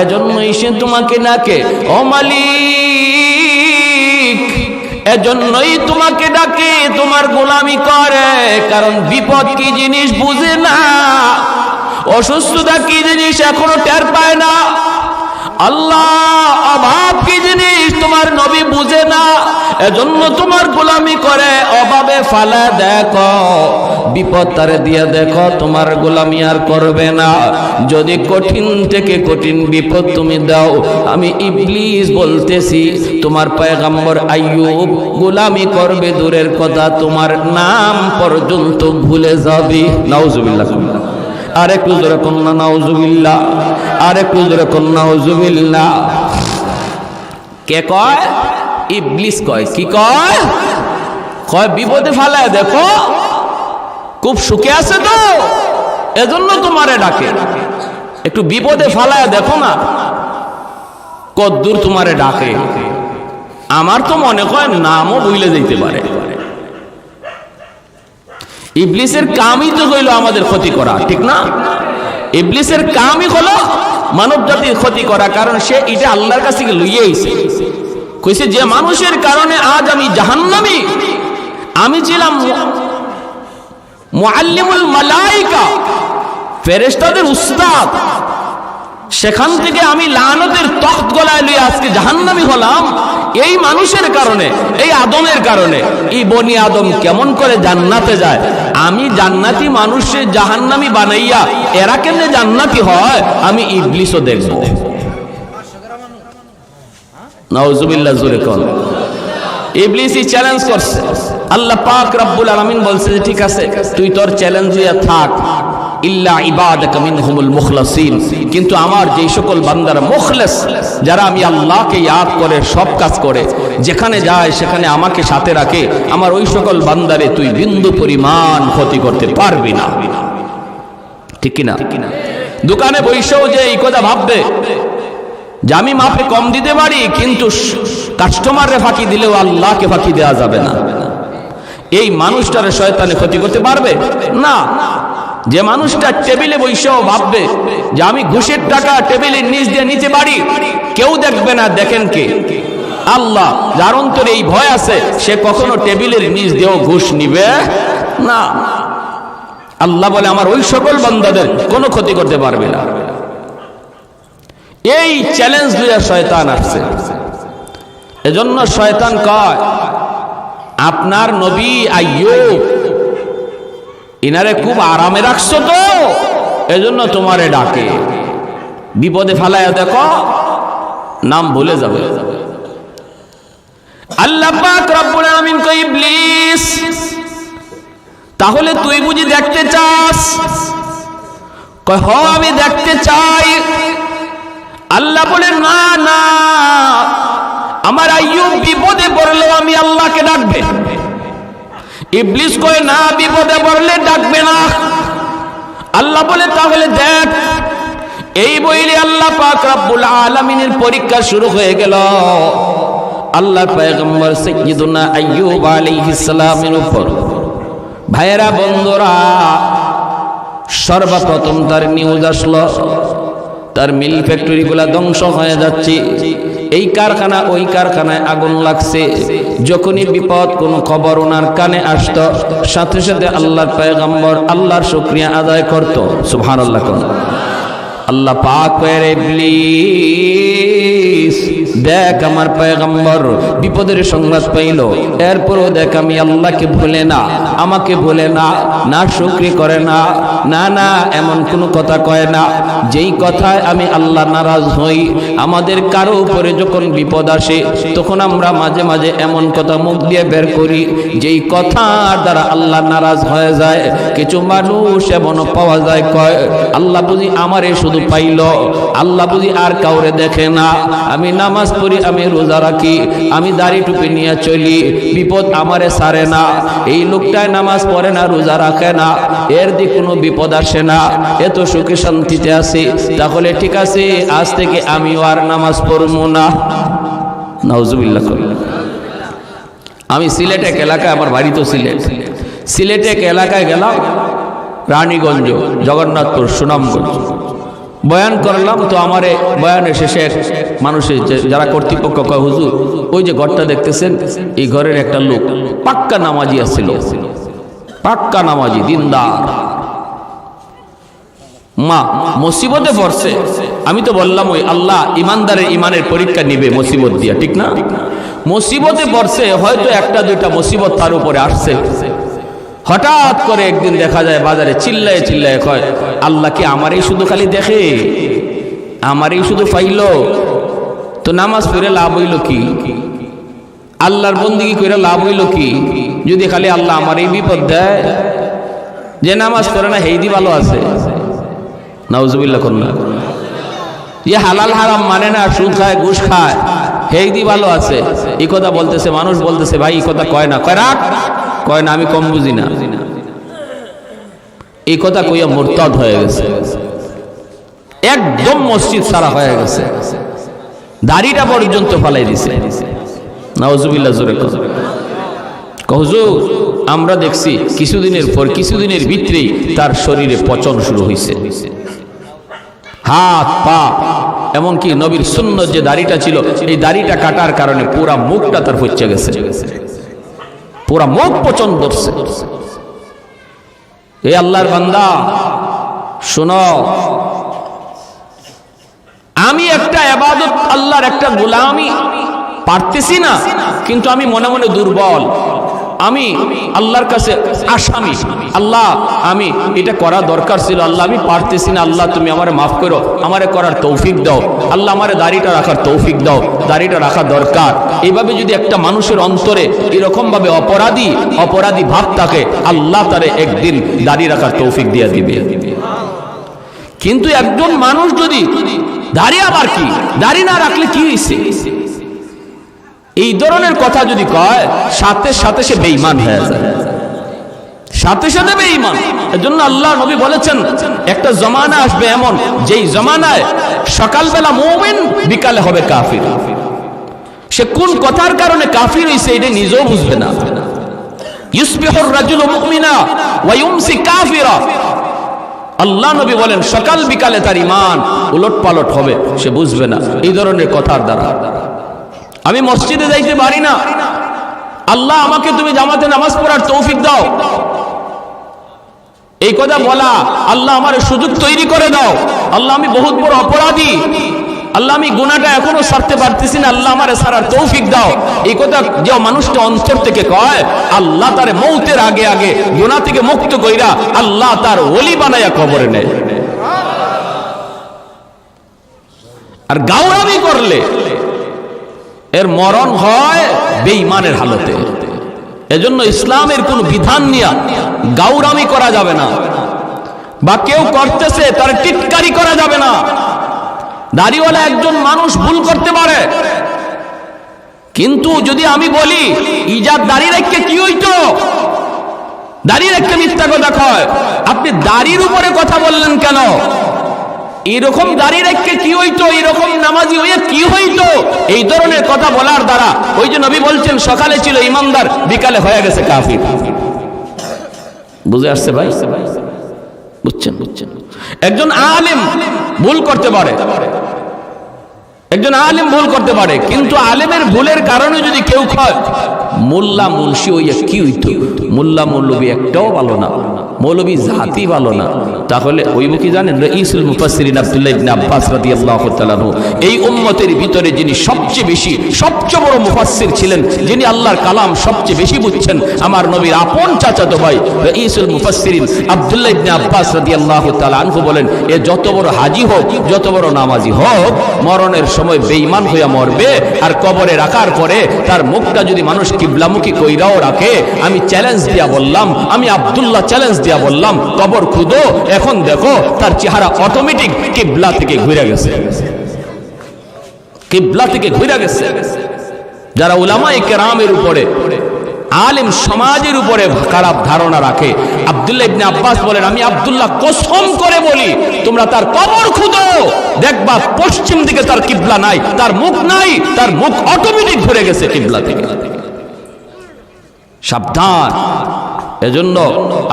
এজন্যই সে তোমাকে ডাকে। ও মালিক, এজন্যই তোমাকে ডাকে, তোমার গোলামি করে, কারণ বিপদ কি জিনিস বুঝে না, অসুস্থতা কি জিনিস এখনো টের পায় না। আল্লাহ অভাব কি জিনিস তোমার নবী বুঝে না, এজন্য তোমার গোলামি করে, অভাবে ফালা দেখো, বিপদ তারে দিয়ে দেখো, তোমার গোলামি আর করবে না। যদি কঠিন থেকে কঠিন বিপদ তুমি দাও, আমি ইবলিস বলতেছি তোমার পয়গম্বর আইয়ুব গোলামি করবে দূরের কথা, তোমার নাম পর্যন্ত ভুলে যাবে। নাউজুবিল্লাহ। আরেকটু জোরে কন্যা নাউজুবিল্লাহ, আরেকটু জোরে কন্যা নাউজুবিল্লাহ। কে কয়? ইবলিস কয়। কি কয়? কয় বিপদে ফালায় দেখো, খুব সুখে আছে তো এজন্য তোমারে ডাকে, একটু বিপদে ফালায় দেখো না কদ্দূর তোমারে ডাকে। আমার তো মনে হয় নামও ভুলে যেতে পারে। ইবলিসের কামই তো হইল আমাদের ক্ষতি করা, ঠিক না? ইবলিসের কামই হলো মানব জাতির ক্ষতি করা, কারণ সে এটা আল্লাহর কাছে লইয়ে আইছে। কইছে যে মানুষের কারণে আজ আমি জাহান্নামী, আমি ছিলাম মুআল্লিমুল মালাইকা, ফেরেশতাদের উস্তাদ, সেখান থেকে আমি লানতের তখ্ত গলায় লইয়া আজকে জাহান্নামী হলাম এই মানুষের কারণে, এই আদমের কারণে। এই বনি আদম কেমন করে জান্নাতে যায়? আমি জান্নাতি মানুষে জাহান্নামী বানাইয়া এরা কেমনে জান্নাতি হয় আমি ইবলিসও দেখব। নাউজুবিল্লাহ, জোরে কোন। ইবলিসই চ্যালেঞ্জ করছে। আল্লাহ পাক রব্বুল আলামিন বলছে যে ঠিক আছে, তুই তোর চ্যালেঞ্জ দিয়া থাক, ইল্লা ইবাদাকা মিনহুমুল মুখলাসিন, কিন্তু আমার যেই সকল বান্দারা মুখলেস, যারা আমি আল্লাহকে ইয়াদ করে সব কাজ করে, যেখানে যায় সেখানে আমাকে সাথে রাখে, আমার ওই সকল বান্দারে তুই বিন্দু পরিমাণ ক্ষতি করতে পারবি না, ঠিক কিনা? দোকানে বৈশাও যে এই কথা ভাববে যে আমি মাপে কম দিতে পারি, কিন্তু কাস্টমাররে ফাঁকি দিলেও আল্লাহকে ফাঁকি দেওয়া যাবে না, এই মানুষটারে শয়তানে ক্ষতি করতে পারবে না। যে মানুষটা টেবিলে বৈশাও ভাববে যে আমি ঘুষের টাকা টেবিলের নিচ দিয়ে নিতে পারি, কেউ দেখবে না, দেখেন কে? আল্লাহ। যার অন্তরে এই ভয় আছে সে কখনো টেবিলের নিচ দিয়েও ঘুষ নিবে না। আল্লাহ বলে আমার ওই সকল বান্দাদের কোনো ক্ষতি করতে পারবে না। এই চ্যালেঞ্জ দিয়ে শয়তান আসছে। এজন্য শয়তান কয় আপনার নবী আইয়ুব ইনারে খুব আরামে রাখছো তো এজন্য তোমারে ডাকে, বিপদে ফেলায়া দেখো নাম ভুলে যাবে। আল্লাহ পাক রব্বুল আলামিন কয় ইবলিস তাহলে তুই বুঝি দেখতে চাস? কয় হ আমি দেখতে চাই। আল্লাহ বলে না না, আমার আইয়ুব বিপদে পড়লেও আমি আল্লাহকে ডাকবে। ইবলিস কয় না, বিপদে পড়লে ডাকবে না। আল্লাহ বলে তাহলে দেখ। এই বইলে আল্লাহ পাক রব্বুল আলামিনের পরীক্ষা শুরু হয়ে গেল আল্লাহর পয়গম্বর সাইয়্যিদুনা আইয়ুব আলাইহিস সালামের উপর। ভাইয়েরা বন্ধুরা, সর্বপ্রথম তার নিউজ আসলো তার মিল ফ্যাক্টরি গুলা ধ্বংস হয়ে যাচ্ছে, এই কারখানা ওই কারখানায় আগুন লাগছে। যখনই বিপদ কোনো খবর ওনার কানে আসতো, সাথে সাথে আল্লাহর পয়গম্বর আল্লাহর শুকরিয়া আদায় করত। সুবহানাল্লাহ। আল্লাহ পাক কয় ইবলিস দেখ আমার পয়গম্বর বিপদের সংবাদ পাইল, এরপরও দেখ আমি আল্লাহকে ভুলে না, আমাকে ভুলে না, না শুকরি করে না, না না এমন কোনো কথা কয় না যেই কথায় আমি আল্লাহ নারাজ হই। আমাদের কারো উপরে যখন বিপদ আসে তখন আমরা মাঝে মাঝে এমন কথা মুখ দিয়ে বের করি যেই কথার দ্বারা আল্লাহ নারাজ হয়ে যায়। কিছু মানুষ এমনও পাওয়া যায় কয় আল্লাহ বুঝি আমারে শুধু পাইল, আল্লাহ বুঝি আর কাউরে দেখে না। আমি নামাজ পড়ি, আমি রোজা রাখি, আমি দাড়ি টুপি নিয়ে চলি, বিপদ আমারে ছাড়ে না। এই লোকটায় নামাজ পড়ে না, রোজা রাখে না, এর দিক কোনো বিপদ আসে না, এত সুখে শান্তিতে আছে। তাহলে ঠিক আছে, আজ থেকে আমিও আর নামাজ পড়বো না। নাউজুবিল্লাহ। আমি সিলেট এক এলাকায়, আমার বাড়ি তো সিলেট, সিলেটে এক এলাকায় গেলাম, রানীগঞ্জ, জগন্নাথপুর, সুনামগঞ্জ, বয়ান করলাম। তো আমার বয়ানের শেষে মানুষের যারা কর্তৃপক্ষ কয় হুজুর ওই যে ঘরটা দেখতেছেন, এই ঘরের একটা লোক পাক্কা নামাজি আসছিল, পাক্কা নামাজি, দিনদার, মা মুসিবতে পড়ছে। আমি তো বললাম ওই আল্লাহ ইমানদারের ইমানের পরীক্ষা নিবে মুসিবত দিয়া, ঠিক না? মুসিবতে পড়ছে, হয়তো একটা দুইটা মুসিবত তার উপরে আসছে। হঠাৎ করে একদিন দেখা যায় বাজারে চিল্লায় চিল্লায় কয় আল্লাহ কি আমারই শুধু খালি দেখে, আমারই শুধু পাইল? তো নামাজ পড়ে লাভ হইল কি? আল্লাহর বন্দেগী করে লাভ হইল কি যদি খালি আল্লাহ আমারই বিপদ দেয়? যে নামাজ পড়ে না হেইদি ভালো আছে। নাউজুবিল্লাহ। করুন, যে হালাল হারাম মানে না, সুদ খায় ঘুষ খায়, হেইদি ভালো আছে। এই কথা বলতেছে মানুষ, বলতেছে ভাই এই কথা কয় না, কয় রাখ, কয় না আমি কম বুঝি না। এই কথা কইয়া মুরতাদ হয়ে গেছে, একদম মসজিদ সারা হয়ে গেছে, দাড়িটা পর্যন্ত ফালাই দিছে। নাউজুবিল্লাহ। জোরে হুজুর আমরা দেখছি কিছুদিনের পর কিছুদিনের ভিতরেই তার শরীরে পচন শুরু হয়েছে, হাত পা, এমনকি নবীর সুন্নত যে দাড়িটা ছিল এই দাড়িটা কাটার কারণে পুরা মুখটা তার ফচ্ছে গেছে, পুরা মুখ পচন ধরছে। এ আল্লাহর বান্দা শোনো, আমি একটা ইবাদত, আল্লাহর একটা গোলামি পারতেছি না, কিন্তু আমি মনে মনে দুর্বল, আমি আল্লাহর কাছে আসামি। আল্লাহ আমি এটা করা দরকার ছিল, আল্লাহ আমি পারতেছি না, আল্লাহ তুমি আমারে মাফ করো, আমারে করার তৌফিক দাও, আল্লাহ আমারে দাড়িটা রাখার তৌফিক দাও, দাড়িটা রাখা দরকার। এইভাবে যদি একটা মানুষের অন্তরে এরকম ভাবে অপরাধী ভাব থাকে, আল্লাহ তারে একদিন দাড়ি রাখার তৌফিক দিয়ে দিবে। কিন্তু একজন মানুষ যদি দাড়ি, আবার কি দাড়ি না রাখলে কি হয়েছে, এই ধরনের কথা যদি কয়, সাথে সাথে সে বেঈমান হয়ে যায়, সাথে সাথে বেঈমান। এজন্য আল্লাহ নবী বলেছেন একটা জমানা আসবে এমন, যেই জমানায় সকালবেলা মুমিন, বিকালে হবে কাফির। সে কোন কথার কারণে কাফির হইছে এটা নিজেও বুঝবে না। ইউসবিহুর রাজুলু মুমিনা ওয়া ইউমসি কাফিরা। আল্লাহ নবী বলেন সকাল বিকালে তার ঈমান উলটপালট হবে, সে বুঝবে না এই ধরনের কথার দ্বারা। আমি মসজিদে যাইতে পারি না, আল্লাহ আমাকে তুমি জামাতে নামাজ পড়ার তৌফিক দাও, এই কথা বলা, আল্লাহ আমার সুযোগ তৈরি করে দাও, আল্লাহ আমি বহুত বড় অপরাধী, আল্লাহ আমি গুনাহটা এখনো ছাড়তে পারতেছি না, আল্লাহ আমারে ছাড়ার তৌফিক দাও, এই কথা যে মানুষটা অন্তর থেকে কয়, আল্লাহ তার মৌতের আগে আগে গুনাহ থেকে মুক্ত কইরা আল্লাহ তার ওলি বানায়া কবরে নেয়। আর গাওরামি করলে এর মরণ হয় বেঈমানের হালতে, এজন্য ইসলামের কোন বিধান নিয়ে গাউরামি করা যাবে না, বা কেউ করতেছে তার টিটকারি করা যাবে না। দাড়িওয়ালা একজন মানুষ ভুল করতে পারে, কিন্তু যদি আমি বলি ইজাদ দাড়ি রেখে কি হইতো, দাড়ি রেখে মিথ্যা কথা কয়, আপনি দাড়ির উপরে কথা বললেন কেন? এরকম দাড়ি রেখে কি হইতো, এরকম নামাজি হইয়া কি হইতো, এই ধরনের কথা বলার দ্বারা ওই যে নবী বলছেন সকালে ছিল ইমানদার, বিকালে হয়ে গেছে কাফির। বুঝে আসছে ভাই? বুঝছেন? একজন আলেম ভুল করতে পারে, একজন আলেম ভুল করতে পারে, কিন্তু আলেমের ভুলের কারণে যদি কেউ কয় মোল্লা মুন্সি হইয়া কি হইতো, মোল্লা মৌলবী একটাও ভালো না, মৌলবী জাতি ভালো না, তাহলে ওইব কি জানেন? রাইসুল মুফাসসিরিন আব্দুল্লাহ ইবনে আব্বাস রাদিয়াল্লাহু তাআলা আনহু, এই উম্মতের ভিতরে যিনি সবচেয়ে বড় মুফাসসির ছিলেন, যিনি আল্লাহর কালাম সবচেয়ে বেশি বুঝছেন, আমার নবীর আপন চাচাতো ভাই রাইসুল মুফাসসিরিন আব্দুল্লাহ ইবনে আব্বাস রাদিয়াল্লাহু তাআলা আনহু বলেন, এ যত বড় হাজী হোক, যত বড় নামাজি হোক, মরণের সময় বেঈমান হইয়া মরবে, আর কবরে রাখার পরে তার মুখটা যদি মানুষ কিবলামুখী কইরাও রাখে, আমি চ্যালেঞ্জ দিয়া বললাম, আমি আব্দুল্লাহ চ্যালেঞ্জ দিয়া বললাম, কবর খুদো, এখন দেখো তার চেহারা অটোমেটিক কিবলা থেকে ঘুরে গেছে, কিবলা থেকে ঘুরে গেছে। যারা উলামায়ে কেরামের উপরে, আলেম সমাজের উপরে খারাপ ধারণা রাখে, আব্দুল্লাহ ইবনে আব্বাস বলেন, আমি আব্দুল্লাহ কসম করে বলি, তোমরা তার কবর খুঁজো, দেখবা পশ্চিম দিকে তার কিবলা নাই, তার মুখ নাই, তার মুখ অটোমেটিক ঘুরে গেছে কিবলা থেকে। সাবধান। এজন্য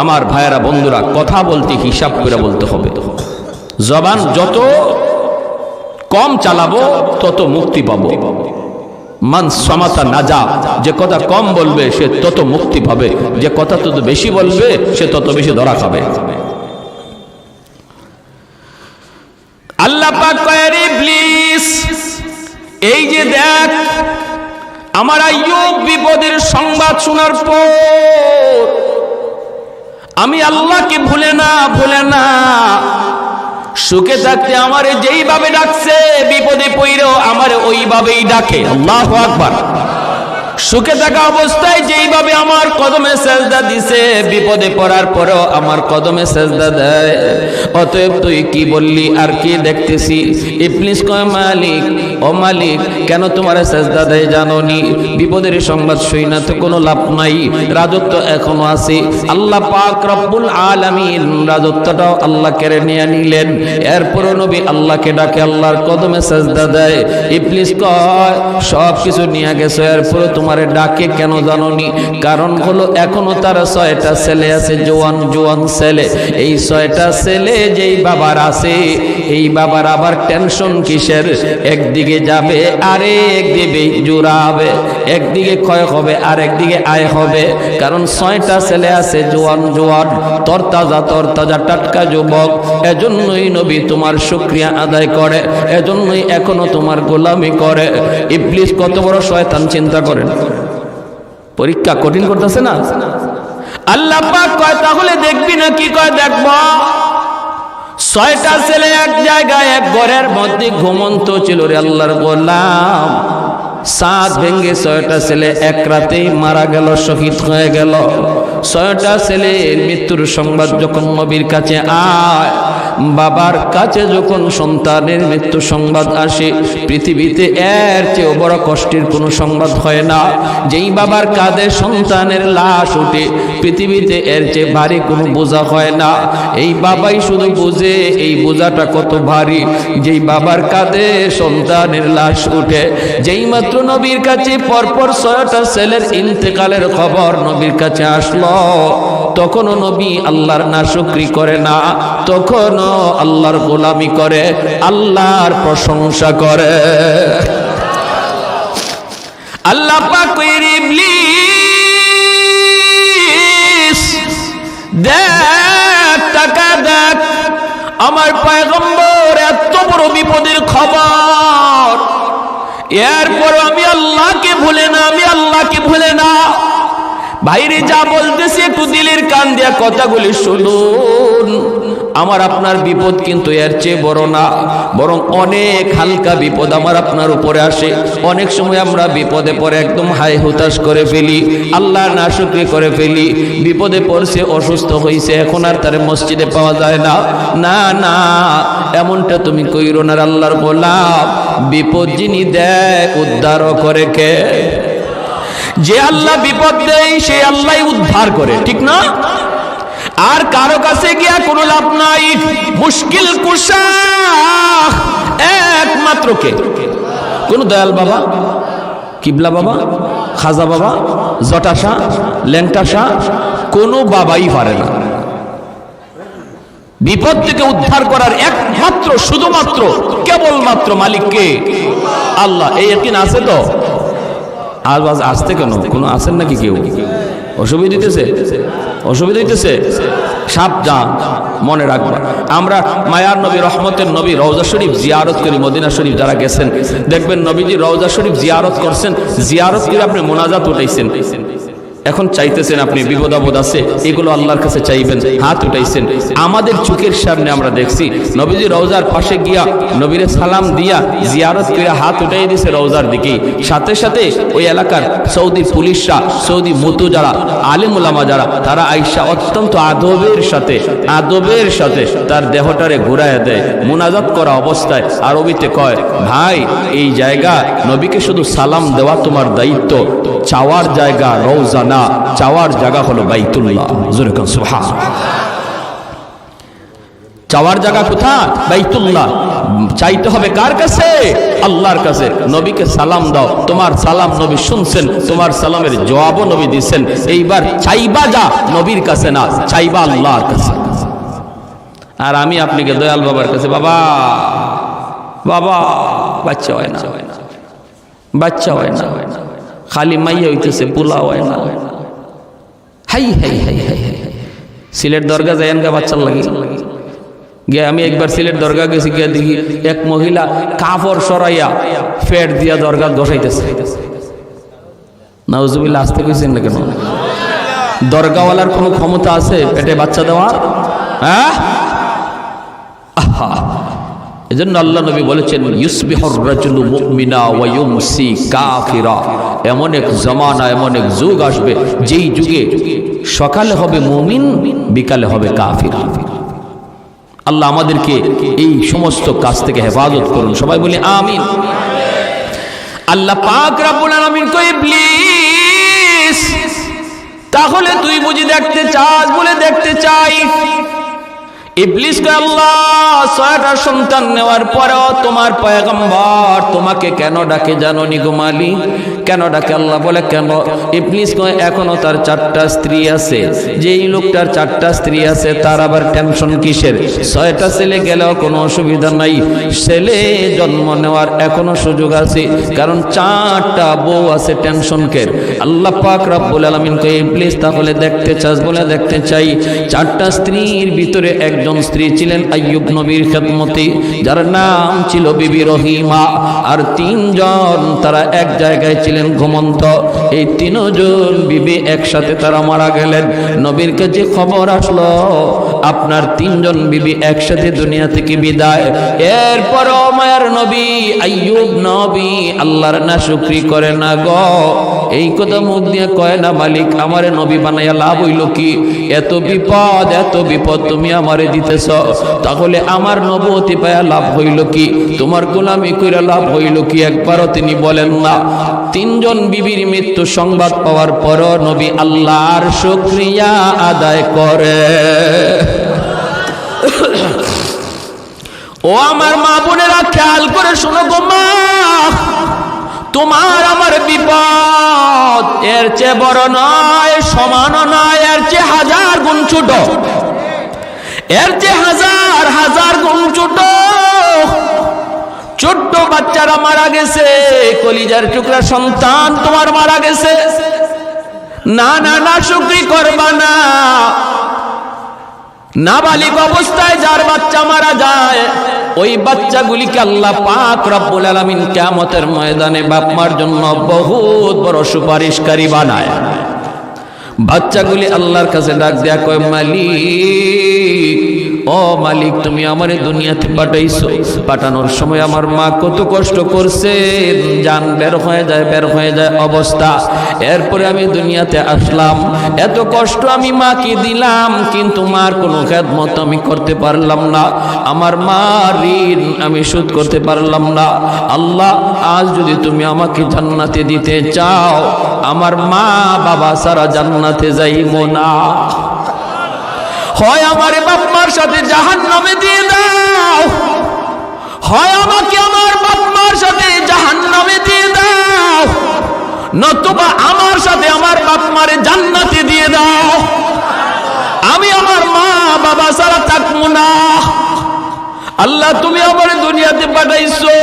আমার ভাইয়েরা, বন্ধুরা, কথা বলতে হিসাব করে বলতে হবে। জবান যত কম চালাবো তত মুক্তি পাবো। মান সামাতা নাজা, যে কথা কম বলবে সে তত মুক্তি পাবে, যে কথা তত বেশি বলবে সে তত বেশি ধরা খাবে। আল্লাহ পাক কয়, ইবলিস, এই যে দেখ, আমার আইয়ুব বিপদের সংবাদ শোনার পর আমি আল্লাহকে ভুলে না, সুখে থাকতে আমারে যেইভাবে ডাকছে, বিপদে পড়লেও আমারে ওইভাবেই ডাকে। আল্লাহু আকবার। সুখে থাকা অবস্থায় যেইভাবে আমার কদমে সেজদা দিছে, বিপদে পড়ার পরেও আমার কদমে সেজদা দেয়। অতএব তুই কি বললি আর কি দেখতেছি? ইবলিস কয়, মালিক, ও মালিক, কেন তোমারে সেজদা দেয় জানোনি? বিপদের সংবাদ শুই না তো কোনো লাভ নাই, রাজত্ব এখনো আছে। আল্লাহ পাক রব্বুল আলামিন রাজত্বটাও আল্লাহ কেড়ে নিয়ে নিলেন। এরপরও নবী আল্লাহকে ডাকে, আল্লাহর কদমে সেজদা দেয়। ইবলিস কয়, সব কিছু নিয়ে গেছো, এরপরও তোমারে ডাকে কেন জানোনি? কারণ হলো এখনো তার 6টা ছেলে আছে, জোয়ান ছেলে। এই 6টা ছেলে যেই বাবার আছে, এই বাবার আবার টেনশন কিসের? একদিকে যাবে আরেক দিকে জুড়াবে, একদিকে ক্ষয় হবে আর একদিকে আয় হবে। কারণ 6টা ছেলে আছে, জোয়ান তরতাজা টাটকা যুবক। এজন্যই নবী তোমার শুকরিয়া আদায় করে, এজন্যই এখনো তোমার গোলামি করে। ইবলিস কত বড় শয়তান চিন্তা করেন। পরীক্ষা কঠিন করতেছে না? আল্লাহ পাক কয়, তাহলে দেখবি না? কি কয়, দেখব। 6টা ছেলে এক জায়গায় এক ঘরের মধ্যে ঘুমন্ত ছিল রে আল্লাহর গোলাম। সাত ভেঙ্গে 6টা ছেলে এক রাতেই মারা গেল, শহীদ হয়ে গেল। 6টা ছেলের মৃত্যুর সংবাদ যখন নবীর কাছে আয়, বাবার কাছে যখন সন্তানের মৃত্যু সংবাদ আসে, পৃথিবীতে এর চেয়ে বড় কষ্টের কোনো সংবাদ হয় না। যেই বাবার কাঁধে সন্তানের লাশ উঠে, পৃথিবীতে এর চেয়ে ভারী কোনো বোঝা হয় না। এই বাবাই শুধু বুঝে এই বোঝাটা কত ভারী। যেই বাবার কাঁধে সন্তানের লাশ উঠে, যেই মাত্র নবীর কাছে পরপর 6টা ছেলের ইন্তেকালের খবর নবীর কাছে আসলো, তখনও নবী আল্লাহর নাশুকরি করে না, তখনও আল্লাহর গোলামি করে, আল্লাহর প্রশংসা করে। আল্লাহ পাক কইর, ইবলিস দেখ, টাকা দেখ, আমার পয়গম্বর এত বড় বিপদের খবর, এরপর আমি আল্লাহকে ভুলে না। ভাইরে যা বলতেছি একটু দিলের কান দিয়া কথাগুলি শুনুন। আমার আপনার বিপদ কিন্তু এর চেয়ে বড় না, বরং অনেক হালকা বিপদ আমার আপনার উপরে আসে। অনেক সময় আমরা বিপদে পড়ে একদম হাই হুতাশ করে ফেলি, আল্লাহ নাশুকরি করে ফেলি। বিপদে পড়ছে, অসুস্থ হয়েছে, এখন আর তার মসজিদে পাওয়া যায় না। না না, এমনটা তুমি কইরো না। আল্লাহর গোলাম, বিপদ যিনি দেয় উদ্ধার করে কে? যে আল্লাহ বিপদ দেয় সে আল্লাহ উদ্ধার করে, ঠিক না? আর কারো কাছে গিয়া কোনো লাভ নাই। মুশকিল কুশা একমাত্র কে? কোন দয়াল বাবা, কিবলা বাবা, খাজা বাবা, জটা শাহ, ল্যাংটা শাহ, কোনো বাবাই পারে না। বিপদ থেকে উদ্ধার করার একমাত্র শুধুমাত্র কেবলমাত্র মালিক কে? আল্লাহ। এই ইয়াকিন আছে তো? আওয়াজ আসতে কেন? কোনো আছেন নাকি কেউ? অসুবিধা হইতেছে? অসুবিধা হইতেছে? সাবধান, মনে রাখবা। আমরা মায়ার নবী, রহমতের নবী রওজা শরীফ জিয়ারত করি। মদিনা শরীফ যারা গেছেন দেখবেন নবীজি রওজা শরীফ জিয়ারত করছেন, জিয়ারত করে আপনি মোনাজাত উঠাইছেন। এখন চাইতেছেন আপনি, বিপদ আপদ আছে, এগুলো আল্লাহর কাছে চাইবেন, হাত উঠাইছেন। আমাদের চোখের সামনে আমরা দেখছি নবীজি রওজার পাশে গিয়া নবীরে সালাম দিয়া জিয়ারত করে হাত উঠাই দিয়েছে রওজার দিকে। সাথে সাথে ওই এলাকার সৌদি পুলিশরা, সৌদি মুতু যারা, আলেম উলামা যারা, তারা আইসা অত্যন্ত আদবের সাথে তার দেহটারে ঘুরাইয়া দেয়। মুনাজাত করা অবস্থায় আরবিতে কয়, ভাই এই জায়গা নবীকে শুধু সালাম দেওয়া তোমার দায়িত্ব, চাওয়ার জায়গা রওজা না, চাওয়ার জায়গা হলো বাইতুল্লাহ। জোরে কোন সুবহানাল্লাহ। চাওয়ার জায়গা কোথায়? বাইতুল্লাহ। চাইতে হবে কার কাছে? আল্লাহর কাছে। নবীকে সালাম দাও, তোমার সালাম নবী শুনছেন, তোমার সালামের জবাবও নবী দিচ্ছেন। এইবার চাইবা যা নবীর কাছে না, চাইবা আল্লাহর কাছে। আর আমি আপনাকে দয়াল বাবার কাছে, বাবা বাবা, বাচ্চা হয় না, বাচ্চা হয় না, খালি মাইয়া হইতেছে, পোলা হয় না। হাই হাই হাই হাই হাই। সিলেট দরগা যাইন গা বাচ্চার লাগি গিয়ে। আমি একবার সিলেট দরগা গেছি, গিয়ে দেখি এক মহিলা কাপড় সরাইয়া ফেট দিয়া দরগা বসাইতেছে। নাউজুবিল্লাহ। আসতে কইছেন না কেন? দরগাওয়ালার কোনো ক্ষমতা আছে পেটে বাচ্চা দেওয়ার? হ্যাঁ, আহা। এজন্য আল্লাহ নবী বলেছেন, ইউসবিহুর রাজুলু মুমিনা ওয়া ইউমসি কাফিরা। এমন এক জামানা, এমন এক যুগ আসবে যেই যুগে সকালে হবে মুমিন, বিকালে হবে কাফির। আল্লাহ আমাদেরকে এই সমস্ত কাজ থেকে হেফাজত করুন। সবাই বলি আমিন। আল্লাহ পাক রব্বুল আলামিন কই, ইবলিস তাহলে তুই বুঝি দেখতে চাস? বলে দেখতে চাই। ইবলিস কে আল্লাহ ৬টা সন্তান নেওয়ার পরেও তোমার পয়গম্বর তোমাকে কেন ডাকে জানো নি গো মালিক? কেন ডাকে? আল্লাহ বলে কেন? ইবলিস কয় এখনো তার 4টা স্ত্রী আছে। যেই লোকটার 4টা স্ত্রী আছে তার আবার টেনশন কিসের? 6টা ছেলে গেলেও কোনো অসুবিধা নাই, ছেলে জন্ম নেওয়ার এখনো সুযোগ আছে, কারণ 4টা বউ আছে, টেনশন কের? আল্লাহ পাক রব্বুল আলামিন কয়, ইবলিস তাহলে দেখতে চাস? বলে দেখতে চাই। 4টা স্ত্রীর ভিতরে একজন স্ত্রী ছিলেন আইয়ুব নবীর খেদমতে, যার নাম ছিল বিবি রহিমা। আর 3জন তারা এক জায়গায় ছিলেন ঘুমন্ত। এই 3জন বিবি একসাথে তারা মারা গেলেন। নবীর কাছে খবর আসলো আপনার 3জন বিবি একসাথে দুনিয়া থেকে বিদায়। এরপরও মায়ের নবী আইয়ুব নবী আল্লাহর নাশুকরি করে না গো। এই কথা মুখ দিয়ে কয় না, মালিক আমারে নবী বানাইয়া লাভ হইল কি? এত বিপদ তুমি আমারে দিতেছ, তাহলে আমার নবুয়তি পায়া লাভ হইল কি? তোমার গোলামি কইরা লাভ হইল কি? একবারও তিনি বলেন না। 3জন বিবির মৃত্যু সংবাদ পাওয়ার পরও নবী আল্লাহর শুকরিয়া আদায় করে। ও আমার মা বোনেরা, খেয়াল করে শোনো গো মা, তোমার আমার বিপদ এর চেয়ে বড় নয়, সমানও নয়, এর চেয়ে 1000 গুণ ছোট, এর চেয়ে হাজার গুণ ছোট। ছোট্ট বাচ্চারা মারা গেছে, কলিজার টুকরা সন্তান তোমার মারা গেছে। না না না, শুকরি করবা না। নাবালিগ অবস্থায় যার বাচ্চা মারা যায়, ওই বাচ্চাগুলিকে আল্লাহ পাক রব্বুল আলামিন কিয়ামতের ময়দানে বাপ মার জন্য বহুত বড় সুপারিশকারী বানায়। বাচ্চাগুলি আল্লাহর কাছে ডাক দেয়া কয়, মালিক ও ও মালিক তুমি আমারে দুনিয়াতে পাঠাইছো, পাঠানোর সময় আমার মা কত কষ্ট করছে, জান বের হয়ে যায় অবস্থা। এরপরে আমি দুনিয়াতে আসলাম, এত কষ্ট আমি মাকে দিলাম, কিন্তু মার কোনো খেদমত আমি করতে পারলাম না, আমার মার ঋণ আমি শোধ করতে পারলাম না। আল্লাহ আজ যদি তুমি আমাকে জান্নাতে দিতে চাও, আমার মা বাবা সারা জান্নাতে যাইব না, হয় আমার বাপ মার সাথে জাহান্নামে দিয়ে দাও, হয় আমাকে আমার বাপ মার সাথে জাহান্নামে দিয়ে দাও, নতুবা আমার সাথে আমার বাপ মারে জান্নাতে দিয়ে দাও। আমি আমার মা বাবা ছাড়া থাকবো না। আল্লাহ তুমি আমার দুনিয়াতে পাঠাইছো,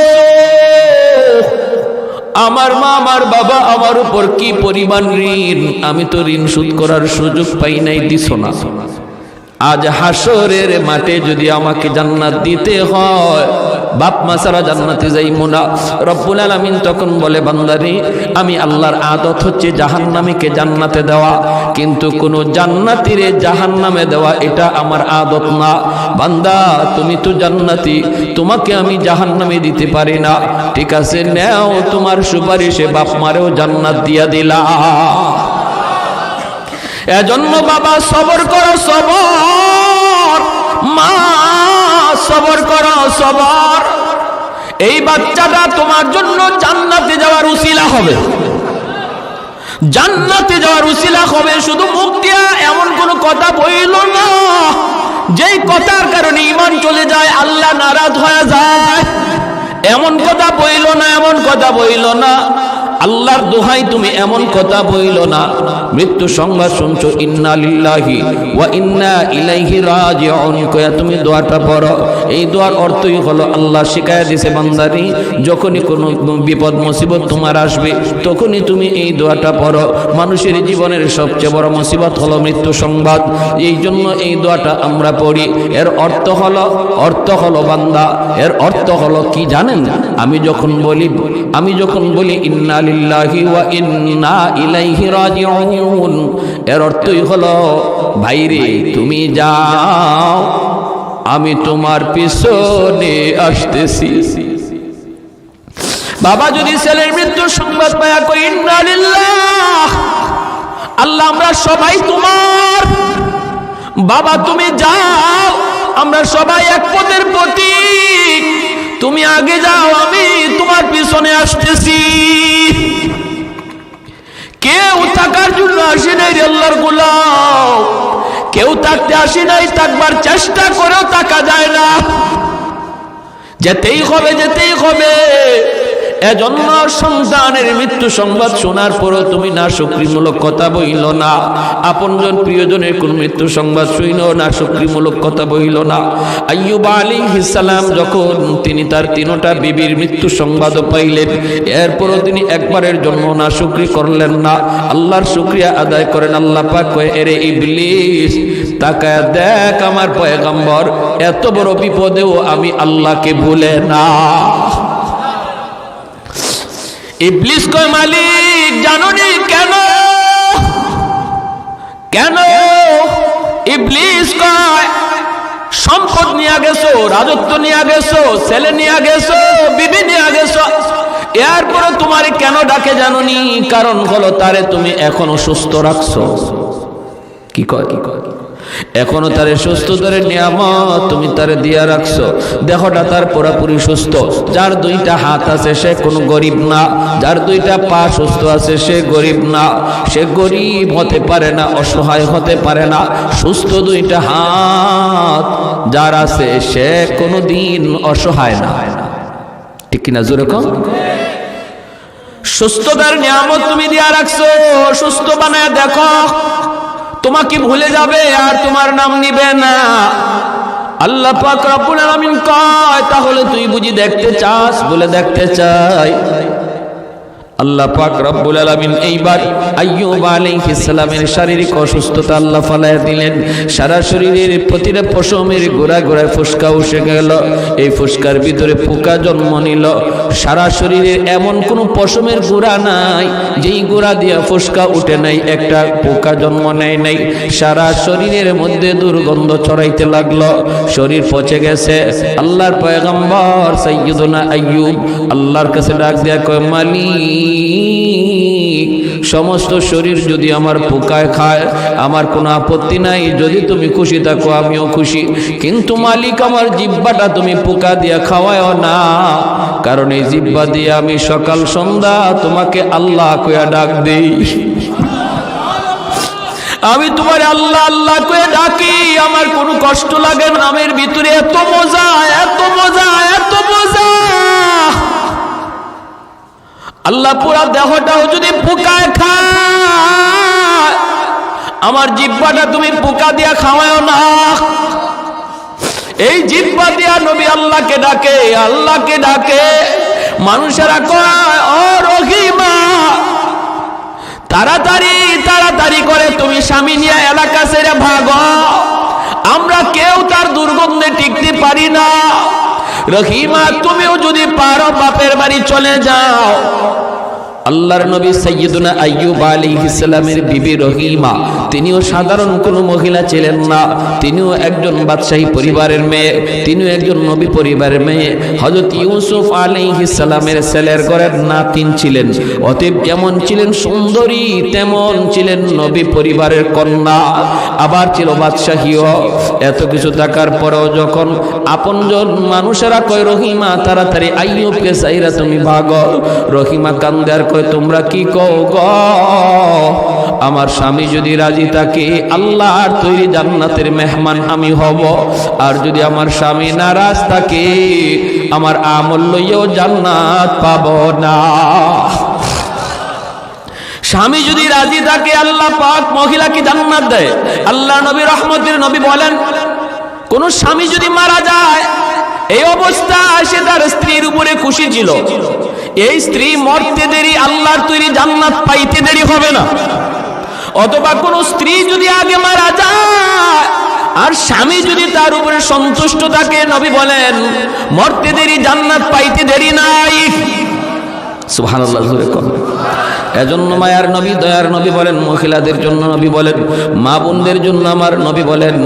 আমার মা আমার বাবা আমার উপর কি পরিমাণ ঋণ, আমি তো ঋণ শোধ করার সুযোগ পাই নাই, দিছো না। আজ হাসরের মাঠে যদি আমাকে জান্নাত দিতে হয়, বাপ মা ছাড়া জান্নাতে যাইব না। রব্বুল আলামিন তখন বলে, বান্দারে আমি আল্লাহর আদত হচ্ছে জাহান্নামীকে জান্নাতে দেওয়া, কিন্তু কোন জান্নাতীরে জাহান্নামে দেওয়া এটা আমার আদত না। বান্দা তুমি তো জান্নাতি, তোমাকে আমি জাহান্নামে দিতে পারি না, ঠিক আছে নেও তোমার সুপারিশে বাপ মারেও জান্নাত দিয়া দিলা। এজন্য বাবা সবর করো, সবর, মা সবর করো, সবর। এই বাচ্চাটা তোমার জন্য জান্নাতে যাওয়ার উসিলা হবে, জান্নাতে যাওয়ার উসিলা হবে। শুধু মুখ দিয়া এমন কোন কথা বইল না যেই কথার কারণে ঈমান চলে যায়, আল্লাহ নারাজ হয়ে যায়, এমন কথা বইল না, এমন কথা বইল না। আল্লাহর দোহাই তুমি এমন কথা বইল না। মৃত্যু সংবাদ শুনছো, ইন্না লিল্লাহি ওয়া ইন্না ইলাইহি রাজিউন কয়া তুমি দোয়াটা পড়ো। এই দোয়ার অর্থই হলো, আল্লাহ শিখায়া দিয়েছে বান্দারি, যখনই কোনো বিপদ মুসিবত তোমার আসবে তখনই তুমি এই দোয়াটা পড়ো। মানুষের জীবনের সবচেয়ে বড় মুসিবত হলো মৃত্যু সংবাদ, এই জন্য এই দোয়াটা আমরা পড়ি। এর অর্থ হলো বান্দা, এর অর্থ হলো কি জানেন? আমি যখন বলি ইন্না লিল্লাহি ওয়া ইন্না ইলাইহি রাজিউন, এর অর্থই হলো ভাইরে তুমি যাও, আমি তোমার পিছনে আসতেছি। বাবা যদি ছেলের মৃত্যুর সংবাদ পায়া কই ইন্না লিল্লাহ, আল্লাহ আমরা সবাই তোমার, বাবা তুমি যাও, আমরা সবাই এক পথের প্রতীক, তুমি আগে যাও, আমি তোমার পিছনে আসতেছি। কেউ থাকার জন্য আসি নাই রে আল্লাহর গোলাম, কেউ থাকতে আসি নাই, থাকবার চেষ্টা করেও থাকা যায় না, যেতেই হবে, যেতেই হবে। এজন্য সন্তানের মৃত্যু সংবাদ শোনার পরও তুমি না শুকরিমূলক কথা বইল না, আপনজন প্রিয়জনের কোন মৃত্যু সংবাদ শুইল না শুকরিমূলক কথা বইল না। আইয়ুব আলাইহিস সালাম যখন তিনি তার তিনটা বিবির মৃত্যু সংবাদও পাইলেন, এরপরও তিনি একবারের জন্য না শুকরি করলেন না, আল্লাহর শুকরিয়া আদায় করেন। আল্লাহ পাক কয়, এরে ইবলিস তাকায় দেখ, আমার পয়গম্বর এত বড় বিপদেও আমি আল্লাহকে ভুলে না। ইবলিস কয়, মালিক জানোনি কেন? কেন? ইবলিস কয়, সম্পদ নিয়ে গেছো, রাজত্ব নিয়ে গেছো, ছেলে নিয়ে গেছো, বিবি নিয়ে গেছো, এরপরে তোমারে কেন ডাকে জানোনি? কারণ হলো তারে তুমি এখনো সুস্থ রাখছো। কি কয়? এখনো তারে সুস্থতার নিয়ামত তুমি তারে দিয়া রাখছো। দেহটা তার পুরোপুরি সুস্থ, যার দুইটা হাত আছে সে কোনো গরিব না, যার দুইটা পা সুস্থ আছে সে গরিব না, সে গরিব হতে পারে না, অসহায় হতে পারে না। সুস্থ দুইটা হাত যার আছে সে কোনোদিন অসহায় না, ঠিক কিনা? জোরে কও। সুস্থতার নিয়ামত তুমি দিয়া রাখছো, সুস্থ বানায় দেখো, তোমাকে ভুলে যাবে আর তোমার নাম নিবে না। আল্লাহ পাক রব্বুল আলামিন কয়, তাহলে তুই বুঝি দেখতে চাস? বলে দেখতে চাই। আল্লাহ পাক রব্বুল আলামিন এইবার আইয়ুব আলাইহিস সালামের শারীরিক অসুস্থতা আল্লাহ ফালায়া দিলেন। সারা শরীরের প্রতিটা পশমের গোড়া গোড়ায় ফুসকা উঠে গেল। এই ফুসকার ভিতরে পোকা জন্ম নিল। সারা শরীরের এমন কোনো পশমের গোড়া নাই যেই গোড়া দিয়া ফুসকা উঠে নাই, একটা পোকা জন্ম নেয় নাই। সারা শরীরের মধ্যে দুর্গন্ধ ছড়াইতে লাগলো, শরীর পচে গেছে। আল্লাহর পয়গম্বর সাইয়্যিদুনা আইয়ুব আল্লাহর কাছে ডাক দেয়া কয়, মালিক, সমস্ত শরীর যদি আমার পোকায় খায় আমার কোনো আপত্তি নাই, যদি তুমি খুশি থাকো আমিও খুশি, কিন্তু মালিক আমার জিহ্বাটা তুমি পোকা দিয়া খাওয়ায়ও না, কারণ এই জিহ্বা দিয়ে আমি সকাল সন্ধ্যা তোমাকে আল্লাহ কইয়া ডাক দেই। আমি তোমার আল্লাহ আল্লাহ কয়ে ডাকি, আমার কোনো কষ্ট লাগে না। নামের ভিতরে এত মজা, এত মজা, এত মজা। আল্লাহ পুরা দেহটাও যদি পোকায় খায় আমার জিহ্বাটা তুমি পোকা দিয়া খাওয়াও না। এই জিহ্বা দিয়া নবী আল্লাহকে ডাকে, আল্লাহকে ডাকে। মানুষেরা কয়, ও রহিমা, তাড়াতাড়ি তাড়াতাড়ি করে তুমি স্বামী নিয়ে এলাকা ছেড়ে ভাগো, আমরা কেউ তার দুর্গন্ধে টিকতে পারি না। রহিমা, তুমিও যদি পারো বাপের বাড়ি চলে যাও। আল্লাহর নবী সাইয়্যিদুনা আইয়ুব আলাইহিস সালামের বিবি রহিমা, তিনিও সাধারণ কোনো মহিলা ছিলেন না, তিনিও একজন বাদশাহী পরিবারের মেয়ে, তিনিও একজন নবী পরিবারের মেয়ে। হযরত ইউসুফ আলাইহিস সালামের ছেলের ঘরের নাতিন ছিলেন। অতএব যেমন ছিলেন সুন্দরী তেমন ছিলেন নবী পরিবারের কন্যা, আবার ছিল বাদশাহীও। এত কিছু থাকার পরেও যখন আপনজন মানুষেরা কয়, রহিমা তাড়াতাড়ি আইয়ুবকে চাইরা তুমি ভাগো, রহিমা কান্দে আর কয়, তোমরা কি কও গো? আমার স্বামী যদি রাজি থাকে আল্লাহর তৈরি জান্নাতের মেহমান আমি হব, আর যদি আমার স্বামী নারাজ থাকে আমার আমল লইয়াও জান্নাত পাব না। স্বামী যদি রাজি থাকে আল্লাহ পাক মহিলাকে জান্নাত দেয়। আল্লাহ নবী রহমতের নবী বলেন, কোন স্বামী যদি মারা যায় এই অবস্থা সে তার স্ত্রীর উপরে খুশি ছিল, এই স্ত্রী মরতে দেরি আল্লাহর তৈরি জান্নাত পাইতে দেরি হবে না। অথবা কোন স্ত্রী যদি আগে মারা যায় আর স্বামী যদি তার উপরে সন্তুষ্ট থাকে, নবী বলেন মরতে দেরি জান্নাত পাইতে দেরি নাই। সুবহানাল্লাহ। এজন্য মায়ার নবী দয়ার নবী বলেন, মহিলাদের জন্য নবী বলেন, মা বোনদের জন্য আমার নবী বলেন,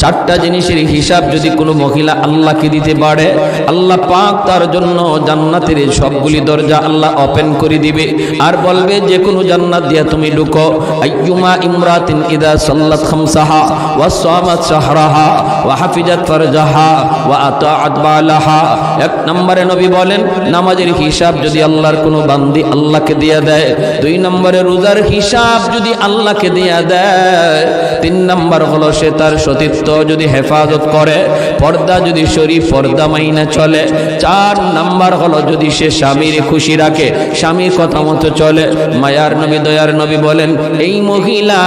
চারটা জিনিসের হিসাব যদি কোনো মহিলা আল্লাহকে দিতে পারে আল্লাহ পাক তার জন্য জান্নাতের সবগুলি দরজা আল্লাহ ওপেন করে দিবে, আর বলবে যে কোনো জান্নাত দিয়া তুমি ঢুকো। আইয়ুমা ইমরাতিন ইদা সাল্লাত খামসাহা ওয়া সামাত শাহরাহা ওয়া হাফিজাত ফারজাহা ওয়া আতাআত বালাহা। এক নম্বরে নবী বলেন, নামাজের হিসাব যদি আল্লাহর কোনো বান্দি আল্লাহকে দিয়া দেয়। দুই নম্বরে রোজার হিসাব যদি আল্লাহকে দিয়া দেয়। তিন নম্বর হলো সে তার সতীত্ব যদি হেফাজত করে, পর্দা যদি শরীফ পর্দা মাইনা চলে। চার নম্বর হলো যদি সে স্বামীর খুশি রাখে, স্বামীর কথা মতো চলে। মায়ার নবী দয়ার নবী বলেন, এই মহিলা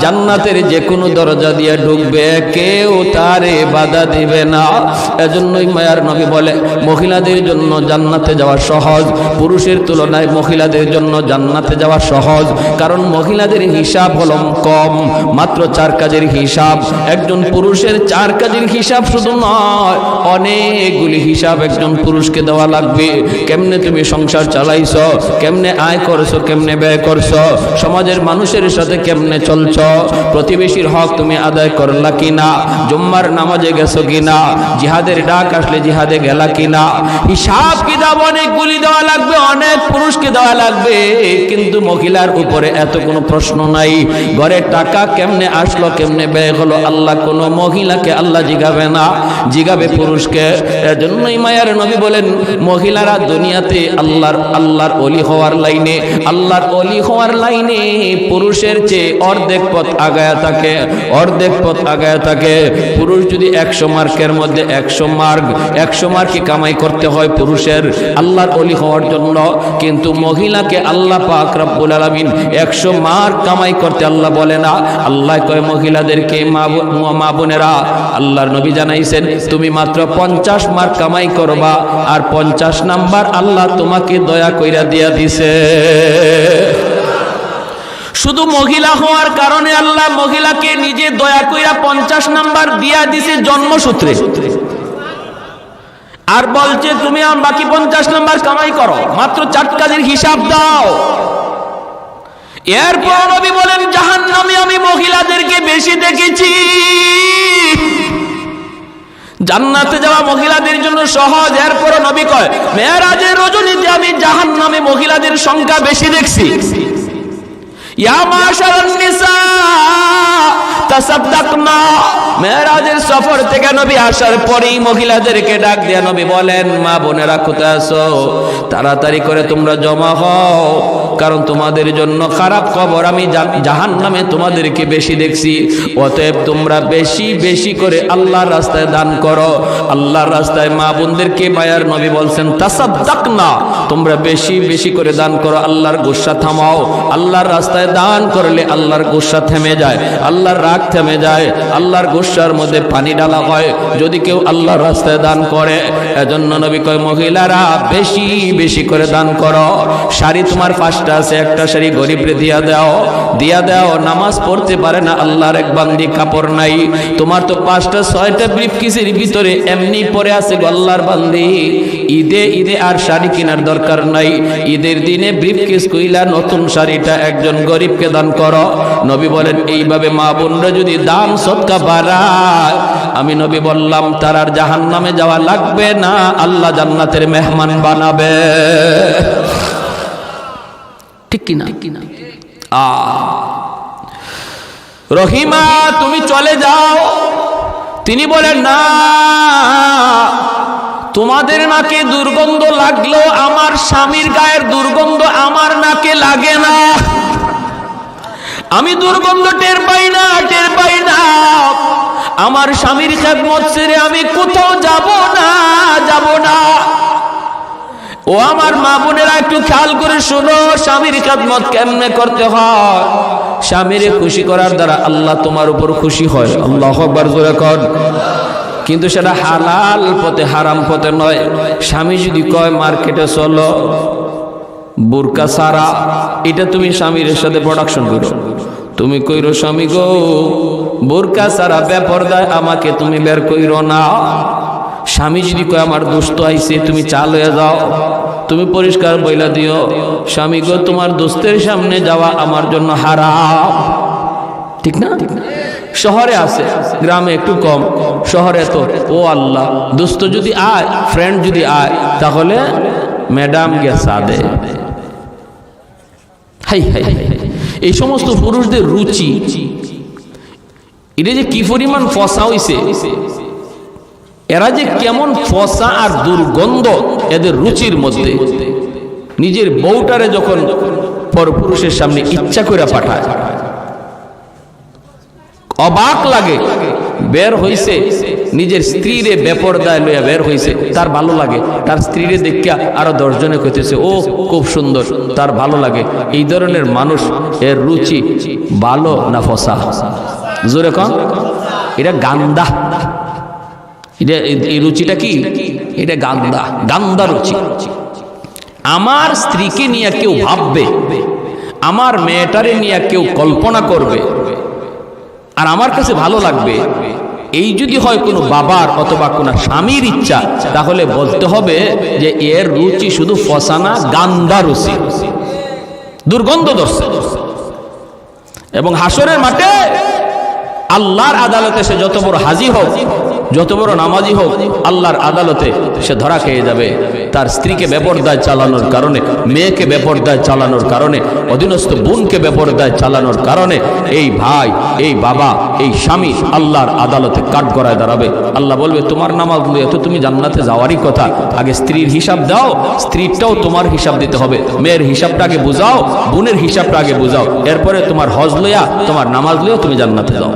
জান্নাতের যে কোনো দরজা দিয়ে ঢুকবে, কেউ তারে বাধা দিবে না। এজন্যই মায়ার নবী বলে, মহিলাদের জন্য জান্নাতে যাওয়া সহজ, পুরুষের তুলনায় মহিলাদের জন্য জান্নাতে যাওয়া সহজ, কারণ মহিলাদের হিসাব হলো কম, মাত্র 4 কাজের হিসাব। একজন পুরুষের 4 কাজের হিসাব শুধু নয়, অনেকগুলি হিসাব একজন পুরুষকে দেওয়া লাগবে। কেমনে তুমি সংসার চালাইছো, কেমনে আয় করছো, কেমনে ব্যয় করছো, সমাজের মানুষের সাথে কেমনে চলছো, প্রতিবেশীর হক তুমি আদায় করলা কিনা, জুম্মার নামাজে গেছো কিনা, জিহাদের ডাক আসলে জিহাদে গেলা কিনা। হিসাব কিতাব অনেকগুলি দেওয়া লাগবে, অনেক পুরুষকে দেওয়া লাগবে, কিন্তু মহিলার উপরে এত কোনো প্রশ্ন নাই। ঘরে টাকা কেমনে আসলো, কেমনে ব্যয় হলো, আল্লাহ কোনো মহিলাকে আল্লাহ জিগাবে না, জিগাবে পুরুষকে। এজন্যই মায়ার নবী বলেন, মহিলারা দুনিয়াতে আল্লাহর ওলি হওয়ার লাইনে, আল্লাহর ওলি হওয়ার লাইনে পুরুষের চেয়ে অর্ধেক পথ আগায়া থাকে, অর্ধেক পথ আগায়া থাকে। পুরুষ যদি 100 মার্কের মধ্যে 100 মার্কই কামাই করতে হয় পুরুষের আল্লাহর ওলি হওয়ার জন্য, কিন্তু মহিলাকে আল্লাহ পাক পাক রব্বুল আলামিন 100 মার কামাই করতে আল্লাহ বলে না। আল্লাহ কয় মহিলাদেরকে, মা বোনেরা, আল্লাহর নবী জানাইছেন তুমি মাত্র 50 মার কামাই করবা, আর 50 নাম্বার আল্লাহ তোমাকে দয়া কইরা দিয়া দিছে। শুধু মহিলা হওয়ার কারণে আল্লাহ মহিলাকে নিজে দয়া কইরা 50 নাম্বার দিয়া দিছে জন্মসূত্রে, আর বলছে তুমি বাকি 50 নাম্বার কামাই করো, মাত্র 4 কাজের হিসাব দাও। এরপর নবী বলেন জাহান্নামে আমি মহিলাদেরকে বেশি দেখেছি। জান্নাতে যাওয়া মহিলাদের জন্য সহজ, এরপর নবী কয় মেরাজের রজনীতে আমি জাহান্নামে মহিলাদের সংখ্যা বেশি দেখছি। ইয়া মাশারান নিসা তাসাদদাকনা, মেরাজের সফর থেকে নবী আসার পরেই মহিলাদেরকে ডাক দিয়ে নবী বলেন মা বোনেরা কোথায় আছো, তাড়াতাড়ি করে তোমরা জমা হও, কারণ তোমাদের জন্য খারাপ খবর, আমি জাহান্নামে তোমাদেরকে বেশি দেখছি। অতএব তোমরা বেশি বেশি করে আল্লাহর রাস্তায় দান করো। আল্লাহর রাস্তায় মা বোনদেরকে মায়ার নবী বলছেন তাসাদদাকনা, তোমরা বেশি বেশি করে দান করো, আল্লাহর গুসা থামাও। আল্লাহর রাস্তায় দান করলে আল্লাহর গুসা থেমে যায়, আল্লাহর রাগ থেমে যায়, আল্লাহর গুসার মধ্যে পানি ঢালা হয় যদি কেউ আল্লাহর রাস্তায় দান করে। এজন্য নবী কয় মহিলারা বেশি বেশি করে দান করো। শাড়ি তোমার 5টা আছে, একটা শাড়ি গরিবরে দিয়া দাও। নামাজ পড়তে পারে না আল্লাহর এক বান্দি, কাপড় নাই, তোমার তো 5টা 6টা ব্রিফকেসের ভিতরে এমনি পড়ে আছে আল্লাহর বান্দি, ঈদে আর শাড়ি কেনার দরকার নাই, ঈদের দিনে ব্রিফকেস কইলা নতুন শাড়িটা একজন গরিবকে দান করো। নবী বলেন এইভাবে মা বোনরা যদি দান সদকা বাড়ায়, আমি নবী বললাম তার আর জাহান্নামে যাওয়া লাগবে না, আল্লাহ জান্নাতের মেহমান বানাবে। ঠিক কিনা? রহিমা তুমি চলে যাও। তিনি বলেন না, তোমাদের নাকে দুর্গন্ধ লাগলো, আমার স্বামীর গায়ের দুর্গন্ধ আমার নাকে লাগে না, আমি দুর্গন্ধ টের পাই না। আমার স্বামীর খেদমত ছেড়ে আমি কোথাও যাব না। ও আমার মা বোনেরা একটু খেয়াল করে শোনো, স্বামীর খেদমত কেমনে করতে হয়। স্বামীরে খুশি করার দ্বারা আল্লাহ তোমার উপর খুশি হয়। আল্লাহু আকবার জোরে কর। কিন্তু সেটা হালাল পথে, হারাম পথে নয়। স্বামী যদি কয় মার্কেটে চলো বোরকা সারা, এটা তুমি স্বামীর সাথে প্রোডাকশন করো, তুমি কইরো স্বামী গো বোরকা সারা বেপরদায় আমাকে তুমি বের কইরো না। স্বামী যদি কয় আমার দোস্ত আইছে তুমি চাল হয়ে যাও, তুমি পরিষ্কার বইলা দিও স্বামী গো তোমার দোস্তের সামনে যাওয়া আমার জন্য হারাম। ঠিক না? শহরে আছে, গ্রামে একটু কম, শহরে তো ও আল্লাহ দোস্ত যদি আয়, ফ্রেন্ড যদি আয়, তাহলে ম্যাডাম গে সাদে। হাই হাই, এই সমস্ত পুরুষদের রুচি, এটা যে কি পরিমাণ ফসা হইছে, এরা যে কেমন ফসা আর দুর্গন্ধ এদের রুচির মধ্যে। নিজের বউটারে যখন পরপুরুষের সামনে ইচ্ছা করে পাঠায়, অবাক লাগে। বের হইছে নিজের স্ত্রীরে বেপরদায় লইয়া বের হইছে, তার ভালো লাগে, তার স্ত্রীরে দেখিয়া আরো 10 জনে কইতেছে ও খুব সুন্দর, তার ভালো লাগে। এই ধরনের মানুষ এর রুচি ভালো না ফসা? জোরে কম। এটা গান্দা, এটা এই রুচিটা কি? এটা গান্দা রুচি। আমার স্ত্রীকে নিয়ে কেউ ভাববে, আমার মেয়েটারে নিয়ে কেউ কল্পনা করবে, আর আমার কাছে ভালো লাগবে, এই যদি হয় কোনো বাবার অথবা কোনো স্বামীর ইচ্ছা, তাহলে বলতে হবে যে এর রুচি শুধু ফসানা, গান্দা রুচি, দুর্গন্ধ দর্শে। এবং হাসরের মাঠে আল্লাহর আদালতে সে যত বড় হাজি হোক, যত বড় নামাজি হোক, আল্লাহর আদালতে সে ধরা খেয়ে যাবে তার স্ত্রীকে বেপরদায় চালানোর কারণে, মেয়েকে বেপরদায় চালানোর কারণে, অধীনস্থ বোনকে বেপরদায় চালানোর কারণে। এই ভাই, এই বাবা, এই স্বামী আল্লাহর আদালতে কাঠগড়ায় দাঁড়াবে। আল্লাহ বলবে তোমার নামাজ লইয়া তো তুমি জান্নাতে যাওয়ারই কথা, আগে স্ত্রীর হিসাব দাও, স্ত্রীরটাও তোমার হিসাব দিতে হবে। মেয়ের হিসাবটা আগে বুঝাও, বোনের হিসাবটা আগে বুঝাও, এরপরে তোমার হজ লইয়া, তোমার নামাজ লইয়া তুমি জান্নাতে যাও।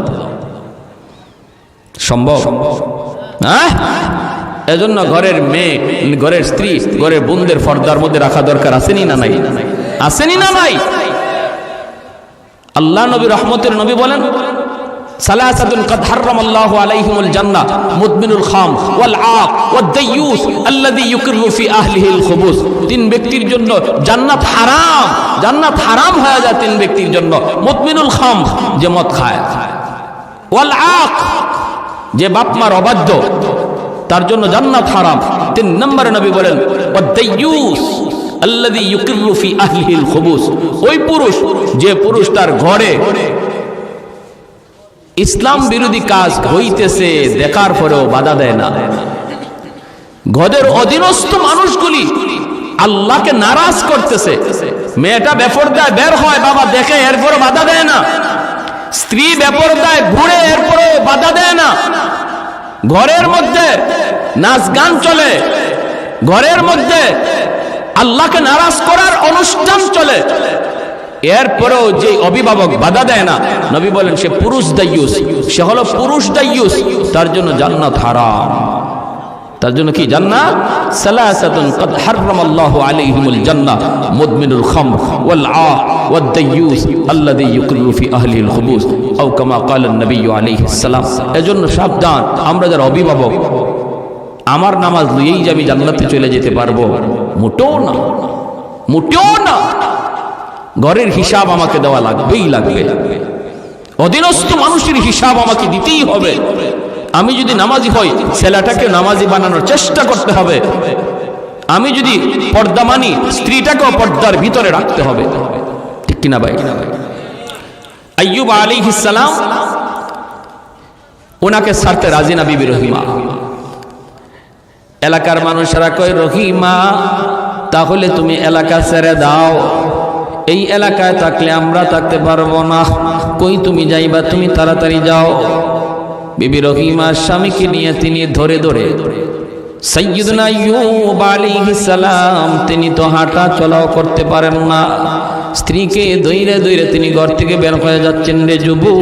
সম্ভব? হ্যাঁ? এজন্য ঘরের মেয়ে, ঘরের স্ত্রী, ঘরের বোনদের পর্দার মধ্যে রাখা দরকার, আছে নি না নাই? আসেনি না নাই? আল্লাহ নবী রহমতের নবী বলেন, সালাসাতুন কাদ হারামাল্লাহু আলাইহিমুল জান্নাহ মুদমিনুল খাম ওয়াল আক ওয়াদ দাইয়ুস আল্লাযী ইউকিরু ফি আহলিহিল খুবুস। তিন ব্যক্তির জন্য জান্নাত হারাম, জান্নাত হারাম হয়ে যায় তিন ব্যক্তির জন্য। মুদমিনুল খাম, যে মদ খায়, ওয়াল আক, যে বাপ মার অবাধ্য, তার জন্য জান্নাত হারাম। তিন নম্বরে নবী বলেন ওয়াদ দাইয়ুস আল্লাযী ইউকিরু ফি আহলিহিল খুবুস, ওই পুরুষ যে পুরুষ তার ঘরে ইসলাম বিরোধী কাজ হইতেছে দেখার পরেও বাধা দেয় না। ঘরের অধীনস্থ মানুষগুলি আল্লাহকে নারাজ করতেছে, মেয়েটা বেপরদায় বের হয়, বাবা দেখে, এরপরও বাধা দেয় না। স্ত্রী বেপরদায় ঘুরে, এরপরও বাধা দেয় না। ঘরের মধ্যে নাচ গান চলে, ঘরের মধ্যে আল্লাহকে নারাজ করার অনুষ্ঠান চলে, এরপরেও যে অভিভাবক বাধা দেয় না, নবী বলেন সে পুরুষ দাইয়ুস, সে হলো পুরুষ দাইয়ুস, তার জন্য জান্নাত হারাম। তার জন্য কি জান্নাত? সালাসাতুন কাদ হারামাল্লাহু আলাইহিমুল জান্নাহ মুদমিনুল খামর ওয়াল আক ওয়াদ দাইয়ুস আল্লাযী ইউকিরু ফি আহলিহিল খুবুস আও কামা ক্বালা নবী আলাইহিস সালাম। এজন্য সাবধান, আমরা যারা অভিভাবক, আমার নামাজ লইয়েই যে আমি জান্নাতে চলে যেতে পারবো, মোটেও না, মোটেও না। ঘরের হিসাব আমাকে দেওয়া লাগবেই লাগবে, অধীনস্থ মানুষের হিসাব আমাকে দিতেই হবে। আমি যদি নামাজি হই, ছেলেটাকে নামাজি বানানোর চেষ্টা করতে হবে। আমি যদি পর্দা মানি, স্ত্রীটাকেও পর্দার ভিতরে রাখতে হবে, ঠিক কিনা ভাই? আইয়ুব আলাইহিস সালাম, ওনাকে ছাড়তে রাজি না বিবি রহিমা। এলাকার মানুষেরা কয়, রহিমা তাহলে তুমি এলাকা ছেড়ে দাও, এই এলাকায় থাকলে আমরা থাকতে পারবো না, কই তুমি যাইবা, তুমি তাড়াতাড়ি যাও। বিবি রহিমা স্বামীকে নিয়ে তিনি ধরে ধরে, সাইয়্যিদুনা আইয়ুব আলাইহিস সালাম তিনি তো হাঁটা চলাও করতে পারেন না, স্ত্রীকে ধইরে ধইরে তিনি ঘর থেকে বের হয়ে যাচ্ছেন। রে যুবক,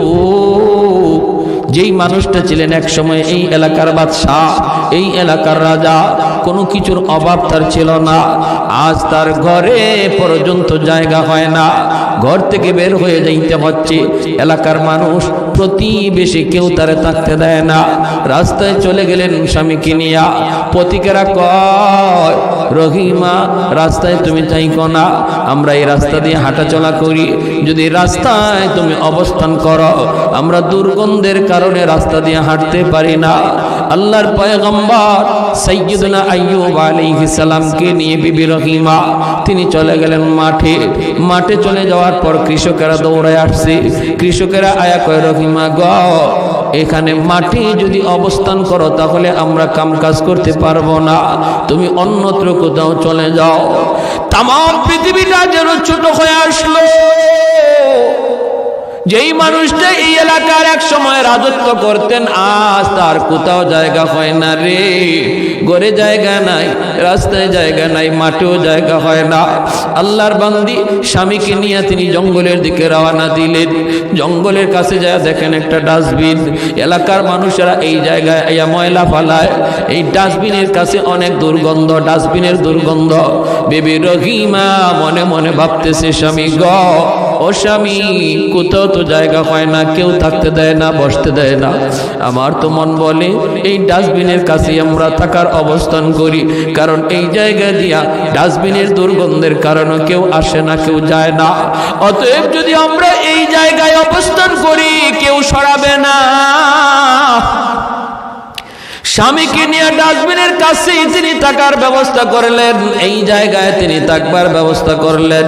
যেই মানুষটা ছিলেন এক সময় এই এলাকার বাদশাহ, এই এলাকার রাজা, কোনো কিছুর অভাব তার ছিল না, আজ তার ঘরে পর্যন্ত জায়গা হয় না, ঘর থেকে বের হয়ে যাইতে হচ্ছে। এলাকার মানুষ, প্রতিবেশী কেউ তারে থাকতে দেয় না। রাস্তায় চলে গেলেন স্বামীকে নিয়া। পথিকেরা কয়, রহিমা রাস্তায় তুমি থাইকো না, আমরা এই রাস্তা দিয়ে হাঁটা চলা করি, যদি রাস্তায় তুমি অবস্থান করো, আমরা দুর্গন্ধের কারণে রাস্তা দিয়ে হাঁটতে পারি না। আল্লাহর পয়গম্বর সাইয়্যিদুনা আইয়ুব আলাইহিস সালামকে নিয়ে বিবি রহিমা তিনি চলে গেলেন মাঠে। মাঠে চলে যাওয়ার পর কৃষকেরা দৌড়ায় আসছে। কৃষকেরা আয়া কয়, রহিমা গ, এখানে মাঠে যদি অবস্থান করো তাহলে আমরা কাম কাজ করতে পারবো না, তুমি অন্যত্র কোথাও চলে যাও। তাম পৃথিবীটা যেন ছোট হয়ে আসলো। যেই মানুষটা এই এলাকার এক সময় রাজত্ব করতেন, আজ তার কোথাও জায়গা হয় না রে। ঘরে জায়গা নাই, রাস্তায় জায়গা নাই, মাঠেও জায়গা হয় না। আল্লাহর বান্দি স্বামীকে নিয়ে তিনি জঙ্গলের দিকে রওনা দিলেন। জঙ্গলের কাছে যায় দেখেন একটা ডাস্টবিন। এলাকার মানুষেরা এই জায়গায় ময়লা ফালায়, এই ডাস্টবিনের কাছে অনেক দুর্গন্ধ, ডাস্টবিনের দুর্গন্ধ। বিবি রহিমা মনে মনে ভাবতেছে, স্বামী গ, ও স্বামী, কোথাও তো জায়গা হয় না, কেউ থাকতে দেয় না, বসতে দেয় না। আমার তো মন বলে এই ডাস্টবিনের কাছে আমরা থাকার অবস্থান করি, কারণ এই জায়গা দিয়া ডাস্টবিনের দুর্গন্ধের কারণে কেউ আসে না, কেউ যায় না। অতএব যদি আমরা এই জায়গায় অবস্থান করি, কেউ সরাবে না। স্বামীকে নিয়ে ডাস্টবিনের কাছে তিনি থাকার ব্যবস্থা করলেন, এই জায়গায় তিনি থাকবার ব্যবস্থা করলেন।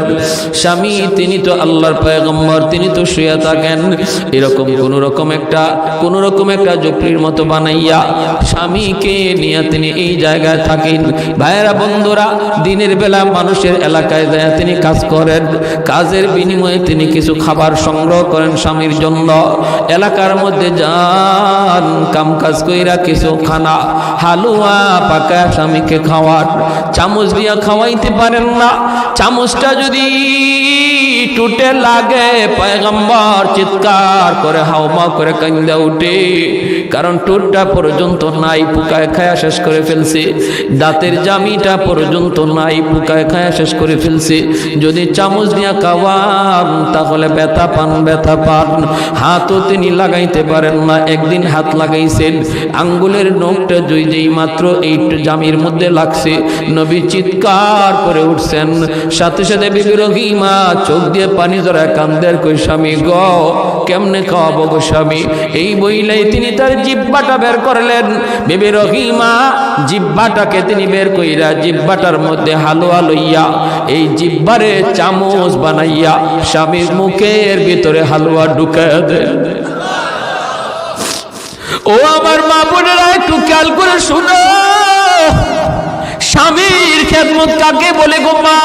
স্বামী তিনি তো আল্লাহর পয়গম্বর, তিনি তো শুয়ে থাকেন। এরকম কোন রকম একটা ঝুপড়ির মতো বানাইয়া স্বামীকে নিয়ে তিনি এই জায়গায় থাকেন। ভাইয়েরা বন্ধুরা, দিনের বেলা মানুষের এলাকায় যায় তিনি কাজ করেন, কাজের বিনিময়ে তিনি কিছু খাবার সংগ্রহ করেন স্বামীর জন্য। এলাকার মধ্যে যান, কাম কাজ কইরা কিছু খানা হালুয়া পাকায় স্বামীকে খাওয়ার, চামচ দিয়া খাওয়াইতে পারেন না। চামচটা যদি টুটে লাগে পয়গম্বর চিৎকার করে হাওমা করে কান্দা উঠে, কারণ টুটটা পর্যন্ত নাই, পোকায় খায়া শেষ করে ফেলছে। দাঁতের জামিটা পর্যন্ত নাই, পোকায় খায়া শেষ করে ফেলছে। যদি চামচ দিয়া খাওয়ান তাহলে ব্যথা পান, ব্যথা পান। হাতও তিনি লাগাইতে পারেন না। একদিন হাত লাগাইছেন, আঙ্গুলের নখটা যেই মাত্র এই জামির মধ্যে লাগছে, নবী চিৎকার করে উঠছেন। সাথে সাথে বিবি রহিমা চোখ দিয়ে পানি ধরা কান্দের, কই স্বামী গো কেমনে খাওয়াবো গো স্বামী। এই বইলাই তিনি তার জিহ্বাটা বের করলেন। বিবি রহিমা জিহ্বাটাকে তিনি বের কইরা জিহ্বাটার মধ্যে হালুয়া লইয়া এই জিহ্বারে চামচ বানাইয়া স্বামীর মুখের ভিতরে হালুয়া ঢুকাইয়া দেন। ও আমার মা বোনেরা, একটু খেয়াল করে শুনো, স্বামীর খেদমত কাকে বলে গো মা?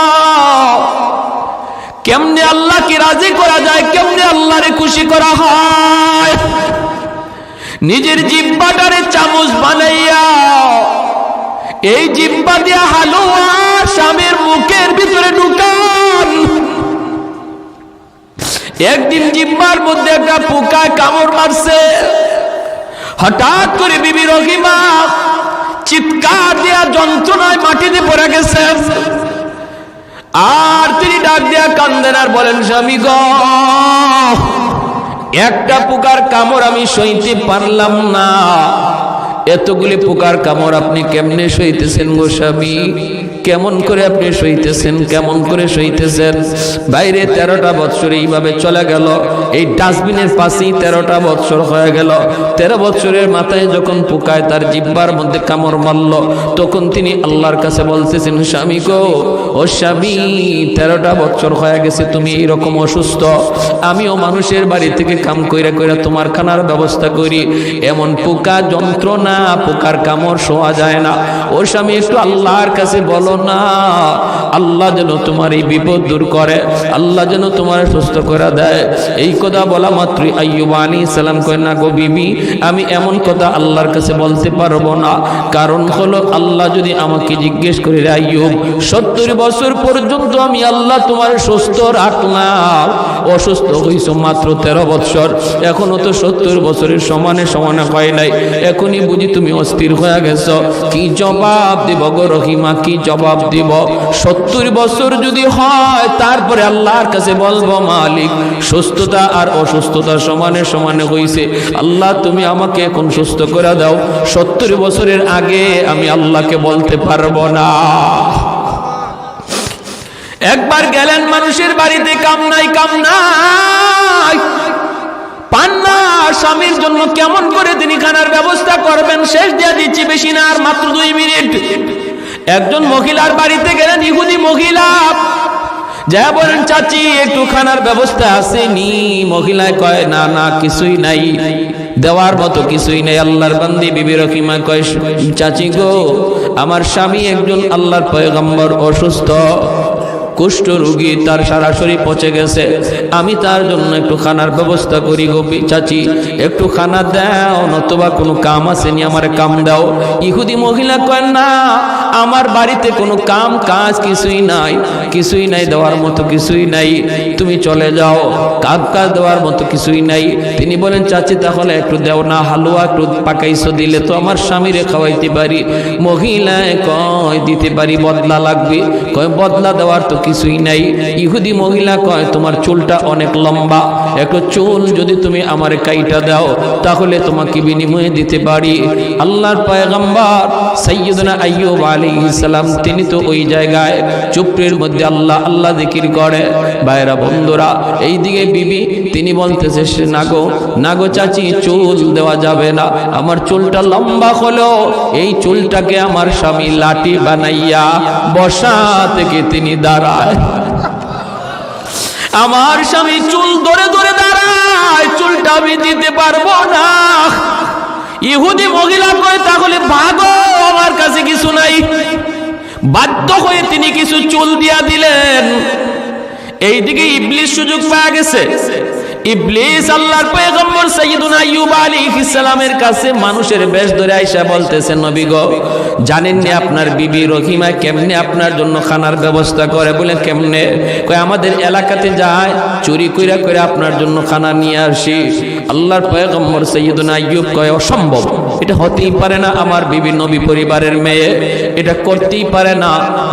কেমনে আল্লাহকে রাজি করা যায়, কেমনে আল্লাহরে খুশি করা হয়? নিজের জিহ্বাটারে চামচ বানাইয়া এই জিহ্বা দিয়া হালুয়া স্বামীর মুখের ভিতরে ঢুকান। একদিন জিহ্বার মধ্যে একটা পোকায় কামড় মারছে। হঠাৎ করে বিবি রহিমা চিৎকার দিয়া যন্ত্রণায় মাটিতে পড়ে গেছেন। আর তিনি ডাক দিয়া কান্দেন আর বলেন, স্বামী গো একটা পোকার কামড় আমি সইতে পারলাম না। এতগুলি পোকার কামড় আপনি কেমনে সইতেছেন গো স্বামী? কেমন করে আপনি সইতেছেন, কেমন করে সইতেছেন? বাইরে 13টা বৎসর এইভাবে চলে গেল, এই ডাস্টবিনের পাশেই 13টা বৎসর হয়ে গেল। 13 বৎসরের মাথায় যখন পোকায় তার জিহ্বার মধ্যে কামড় মারল, তখন তিনি আল্লাহর কাছে বলতেছেন, স্বামী গো ও স্বামী 13টা বৎসর হয়ে গেছে তুমি এইরকম অসুস্থ, আমিও মানুষের বাড়ি থেকে কাম কইরা কইরা তোমার খানার ব্যবস্থা করি, এমন পোকা যন্ত্রণা, পোকার কামড় শোয়া যায় না। ও স্বামী একটু আল্লাহর কাছে বলো না, আল্লাহ যেন তোমার এই বিপদ দূর করে, আল্লাহ যেন তোমার সুস্থ করে দেয়। এই কথা বলা মাত্রই আইয়ুব আলাইহিস সালাম কয়, না গো বিবি, আমি এমন কথা আল্লাহর কাছে বলতে পারবো না। কারণ হলো আল্লাহ যদি আমাকে জিজ্ঞেস করে, আইয়ুব 70 বছর পর্যন্ত আমি আল্লাহ তোমার সুস্থ রাখলাম, অসুস্থ হইছো মাত্র 13 বছর, এখনো তো 70 বছরের সমানে সমানে হয় নাই, এখনই বুঝি তুমি অস্থির হয়ে গেছো। কি জবাব দিব গো রহিমা, কি জবাব দিব? 70 বছর যদি হয় তারপরে আল্লাহর কাছে বলবো, মালিক সুস্থতা আর অসুস্থতা সমানে সমানে হইছে, আল্লাহ তুমি আমাকে এখন সুস্থ করে দাও। 70 বছরের আগে আমি আল্লাহকে বলতে পারবো না। একবার গেলেন মানুষের বাড়িতে, কাম নাই কাম নাই, পান না। স্বামীর জন্য কেমন করে তিনি খানার ব্যবস্থা করবেন, শেষ দিয়ে দিচ্ছি, বেশি না, আর মাত্র 2 মিনিট। একজন মহিলার বাড়িতে গেলেন, ইহুদি মহিলা, যা বলেন, চাচি একটু খানার ব্যবস্থা আসেনি? মহিলায় কয়, না না কিছুই নাই, দেওয়ার মতো কিছুই নাই। আল্লাহর বান্দি বিবি রহিমা কয়, চাচি গো আমার স্বামী একজন আল্লাহর পয়গম্বর অসুস্থ, কুষ্ঠ রোগী, তার সারা শরীর পচে গেছে, আমি তার জন্য একটু খানার ব্যবস্থা করি গো চাচি, একটু খানা দাও, নতুবা কোনো কাম আসেনি আমার কাম দাও। ইহুদি মহিলা কয়, না আমার বাড়িতে কোনো কাম কাজ কিছুই নাই, কিছুই নাই, দেওয়ার মতো কিছুই নাই, তুমি চলে যাও, কাজ কাজ দেওয়ার মতো কিছুই নাই। তিনি বলেন, চাচি তাহলে একটু দেও না, হালুয়া একটু পাকাইছো, দিলে তো আমার স্বামীরে খাওয়াইতে পারি। মহিলায় কয়, দিতে পারি, বদলা লাগবে। কয়, বদলা দেওয়ার তো কিছুই নাই। ইহুদি মহিলা কয়, তোমার চুলটা অনেক লম্বা, একটু চুল যদি তুমি আমার কাইটা দাও তাহলে তোমাকে বিনিময়ে দিতে পারি। আল্লাহর পয়গম্বর সাইয়্যিদুনা আইয়ুব আলাইহিস সালাম তিনি তো ওই জায়গায় চুপড়ির মধ্যে আল্লাহ আল্লাহ জিকির করে। ভাইরা বন্ধুরা, এইদিকে বিবি তিনি বলতেছে, না গো চাচি চুল দেওয়া যাবে না, আমার চুলটা লম্বা হলো, এই চুলটাকে আমার স্বামী লাঠি বানাইয়া বসা থেকে তিনি দাঁড়ায়। আমার স্বামী চুল ধরে ধরে দাঁড়ায়, চুলটা আমি দিতে পারবো না। ইহুদি মহিলা কয়, তাহলে ভাগো, আমার কাছে কিছু নাই। বাধ্য হয়ে তিনি কিছু চুল দিয়া দিলেন। এইদিকে ইবলিস সুযোগ পাওয়া গেছে। ইবলিস আল্লাহর পয়গম্বর সাইয়্যিদুনা আইয়ুব আলাইহিস সালামের কাছে মানুষের বেশ ধরে আইসা বলতেছে, নবী গো, জানেন না আপনার বিবি রহিমা কেমনে আপনার জন্য খানার ব্যবস্থা করে? বলে কেমনে? কয় আমাদের এলাকাতে যায়, চুরি কইরা কইরা আপনার জন্য খানা নিয়ে আসি। আল্লাহর পয়গম্বর সাইয়্যিদুনা আইয়ুব কয়, অসম্ভব, এটা হতেই পারে না, আমার বিবি নবী পরিবারের মেয়ে, এটা করতেই পারে না,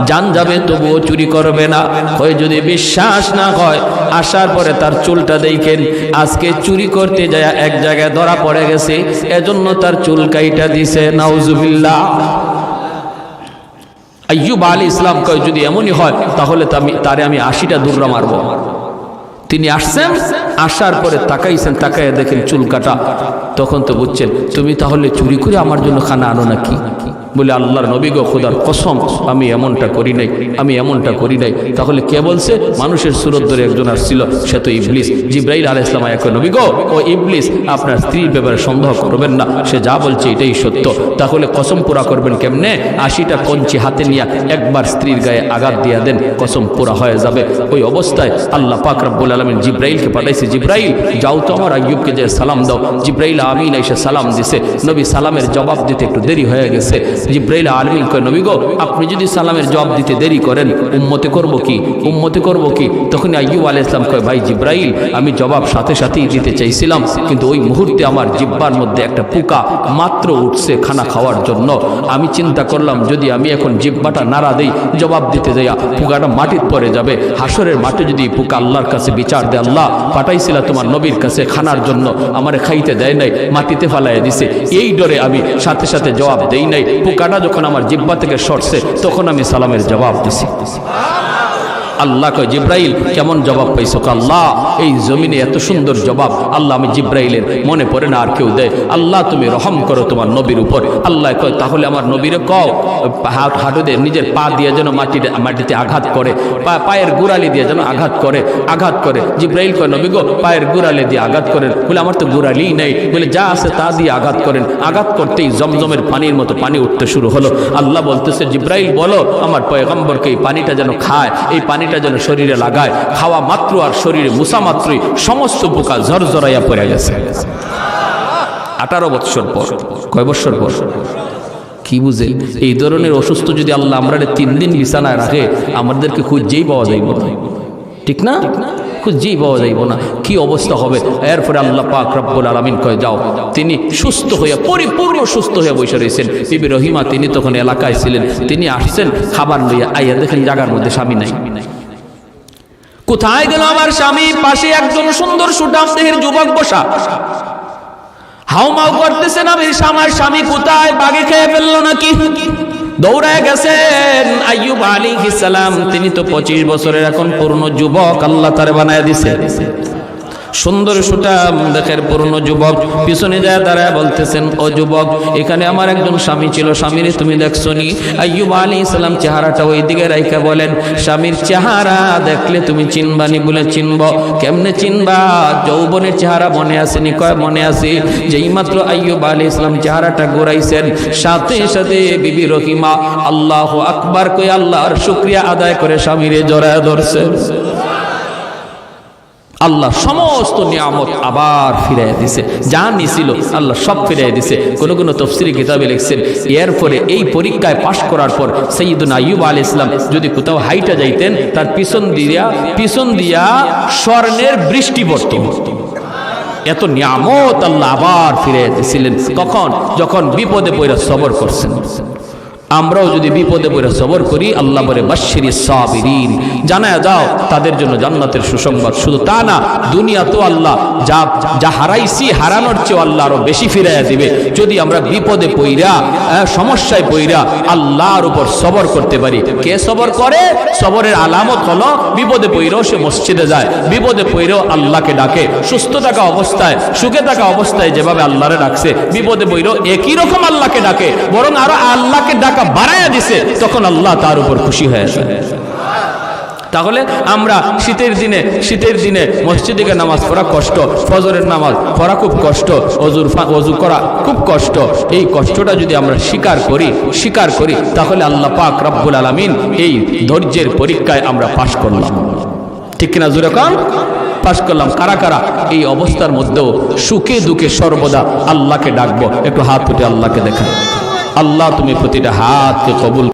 জান যাবে তবুও চুরি করবে না। কয় যদি বিশ্বাস না হয় আসার পরে তার চুলটা দেখেন, আজকে চুরি করতে যায় এক জায়গায় ধরা পড়ে গেছে, এজন্য তার চুল কাইটা দিছে। নাউজুবিল্লাহ। আইয়ুব আলাইহিস সালাম কয় যদি এমনই হয় তাহলে তারে আমি 80টা দুর্রা মারব। তিনি আসছেন, আসার পরে তাকাইছেন, তাকাইয়া দেখেন চুল কাটা। তখন তো বুঝছেন তুমি তাহলে চুরি করে আমার জন্য খানা আনো নাকি? বলে আল্লাহর নবী গো, খোদার কসম আমি এমনটা করি নাই, আমি এমনটা করি নাই। তাহলে কে বলছে? মানুষের সুরত ধরে একজন আসছিল, সে তো ইবলিস। জিবরাইল আলাইহিস সালাম এক নবী গো, ও ইবলিস, আপনার স্ত্রীর ব্যাপারে সন্দেহ করবেন না, সে যা বলছে এটাই সত্য। তাহলে কসম পুরা করবেন কেমনে? 80টা কঞ্চি হাতে নিয়ে একবার স্ত্রীর গায়ে আঘাত দিয়া দেন, কসম পুরা হয়ে যাবে। ওই অবস্থায় আল্লাহ পাক রব্বুল আলামিন জিবরাইলকে পাঠাইছে, জিবরাইল যাও তো আমার আইয়ুবকে যে সালাম দাও। জিবরাইল আমিন এসে সালাম দিছে। নবী সালামের জবাব দিতে একটু দেরি হয়ে গেছে। জিবরাইল আলামিন কয়, নবী গো, আপনি যদি সালামের জবাব দিতে দেরি করেন উম্মতে করব কি, উম্মতে করব কি? তখন আইয়ুব আলাইহিস সালাম কয়, ভাই জিবরাইল, আমি জবাব সাথে সাথেই দিতে চাইছিলাম, কিন্তু ওই মুহূর্তে আমার জিহ্বার মধ্যে একটা পোকা মাত্র উঠছে খানা খাওয়ার জন্য। আমি চিন্তা করলাম যদি আমি এখন জিহ্বাটা নাড়া দেই জবাব দিতে যাইয়া পোকাটা মাটির পড়ে যাবে। হাসরের মাঠে যদি পোকা আল্লাহর কাছে বিচার দেয়, আল্লাহ পাঠাইছিলা তোমার নবীর কাছে খানার জন্য, আমারে খাইতে দেয় নাই, মাটিতে ফালাইয়া দিছে, এই ডরে আমি সাথে সাথে জবাব দেই নাই। পোকাটা যখন আমার জিহ্বা থেকে সরছে তখন আমি সালামের জবাব দিছি। আল্লাহ কয়, জিবরাইল কেমন জবাব পাইছো? আল্লাহ এই জমিনে এত সুন্দর জবাব আল্লাহ আমি জিবরাইলের মনে পড়ে না আর কেউ দেয়। আল্লাহ তুমি রহম করো তোমার নবীর উপর। আল্লাহ কয়, তাহলে আমার নবীরে কও হাঁটু দিয়ে নিজের পা দিয়ে যেন মাটিতে আঘাত করে, পায়ের গোড়ালি দিয়ে যেন আঘাত করে। জিবরাইল কয়, নবী গো, পায়ের গোড়ালি দিয়ে আঘাত করেন। বলে আমার তো গোড়ালিই নেই। বলে যা আছে তা দিয়ে আঘাত করেন। আঘাত করতেই জমজমের পানির মতো পানি উঠতে শুরু হলো। আল্লাহ বলতেছে, জিবরাইল বলো আমার পয়গম্বরকে এই পানিটা যেন খায়, এই পানিটা যেন শরীরে লাগায়। খাওয়া মাত্র আর শরীরে মুসা মাত্রই সমস্ত পোকা ঝরঝরাইয়া পড়ে গেছে। 18 বৎসর পর, কয় বৎসর পর? কি বুঝে? এই ধরনের অসুস্থ যদি আল্লাহ আমরা 3 দিন বিছানায় রাখে, আমাদেরকে খুঁজেই পাওয়া যাইব না, ঠিক না? খুঁজেই পাওয়া যাইব না, কি অবস্থা হবে? এরপরে আল্লাহ পাক রব্বুল আলামিন কয়, যাও। তিনি সুস্থ হইয়া, পরিপূর্ণ সুস্থ হইয়া বসে রয়েছেন। বিবি রহিমা তিনি তখন এলাকায় ছিলেন, তিনি আসছেন খাবার লইয়া, আইয়া দেখেন জায়গার মধ্যে স্বামী নাই। কোথায় গেল আমার স্বামী? পাশে একজন সুন্দর সুঠাম দেহের যুবক বসা, হাউমাউ করতেছেন। আমি আমার স্বামী কোথায়? বাগে খেয়ে ফেললো নাকি? দৌড়ায় গেছেন আইয়ুব আলাইহিস সালাম। তিনি তো 25 বছরের এখন পূর্ণ যুবক, আল্লাহ তারে বানায় দিছে। সুন্দর সুঠাম দেখের পূর্ণ যুবক পিছনে যায় দাঁড়ায় বলতেছেন, ও যুবক, এখানে আমার একজন স্বামী ছিল, স্বামীরে তুমি দেখছো নি? আইয়ুব আলাইহিস সালাম চেহারাটা ওই দিকে রাইখা বলেন, স্বামীর চেহারা দেখলে তুমি চিনবানি? বলে চিনব। কেমনে চিনবা? যৌবনের চেহারা মনে আসেনি? কয় মনে আছে। যেই মাত্র আইয়ুব আলাইহিস সালাম চেহারাটা ঘুরাইছেন, সাথে সাথে বিবি রহিমা আল্লাহু আকবার কই আল্লাহর শুকরিয়া আদায় করে স্বামীরে জড়ায় ধরছেন। আল্লাহ সমস্ত নিয়ামত আবার ফিরাই দিছে, যা নিছিল আল্লাহ সব ফিরাই দিছে। কোন কোন তাফসীরি কিতাবে লিখছেন, এরপরে এই পরীক্ষায় পাশ করার পর সাইয়্যিদুনা আইয়ুব আলাইহিস সালাম যদি কোথাও হাইটা যাইতেন, তার পিছন দিয়া স্বর্ণের বৃষ্টি পড়ত। এত নিয়ামত আল্লাহ আবার ফিরাই দিছিলেন। কখন? যখন বিপদে পড়ে সবর করছেন। আমরাও যদি বিপদে পড়ে সবর করি, আল্লাহ বলে বাশশিরিস সাবিরিন, জানায়া দাও তাদের জন্য জান্নাতের সুসংবাদ। শুধু তা না, দুনিয়া তো আল্লাহ যা হারাইছি হারানোর চেয়ে আল্লাহ আরো বেশি ফিরাইয়া দিবে যদি আমরা বিপদে পইরা, সমস্যায় পইরা আল্লাহর উপর সবর করতে পারি। কে সবর করে? সবরের আলামত হলো বিপদে পইরাও সে মসজিদে যায়, বিপদে পইরাও আল্লাহকে ডাকে। সুস্থ থাকা অবস্থায়, সুখে থাকা অবস্থায় যেভাবে আল্লাহরে ডাকছে, বিপদে পইরাও একই রকম আল্লাহকে ডাকে, বরং আরো আল্লাহকে ডাকা বাড়ায়া দিছে, তখন আল্লাহ তার উপর খুশি হয়ে যায়। তাহলে আমরা শীতের দিনে মসজিদে গিয়ে নামাজ পড়া কষ্ট, ফজরের নামাজ পড়া খুব কষ্ট, অজু করা খুব কষ্ট। এই কষ্টটা যদি আমরা স্বীকার করি তাহলে আল্লাহ পাক রব্বুল আলামিন এই ধৈর্যের পরীক্ষায় আমরা পাশ করলাম। ঠিক কিনা জোরে কোন? পাশ করলাম। কারা কারা এই অবস্থার মধ্যেও সুখে দুঃখে সর্বদা আল্লাহকে ডাকবো? একটু হাত উঠে আল্লাহকে দেখান। আল্লাহ তুমি প্রতিটা হাতকে কবুল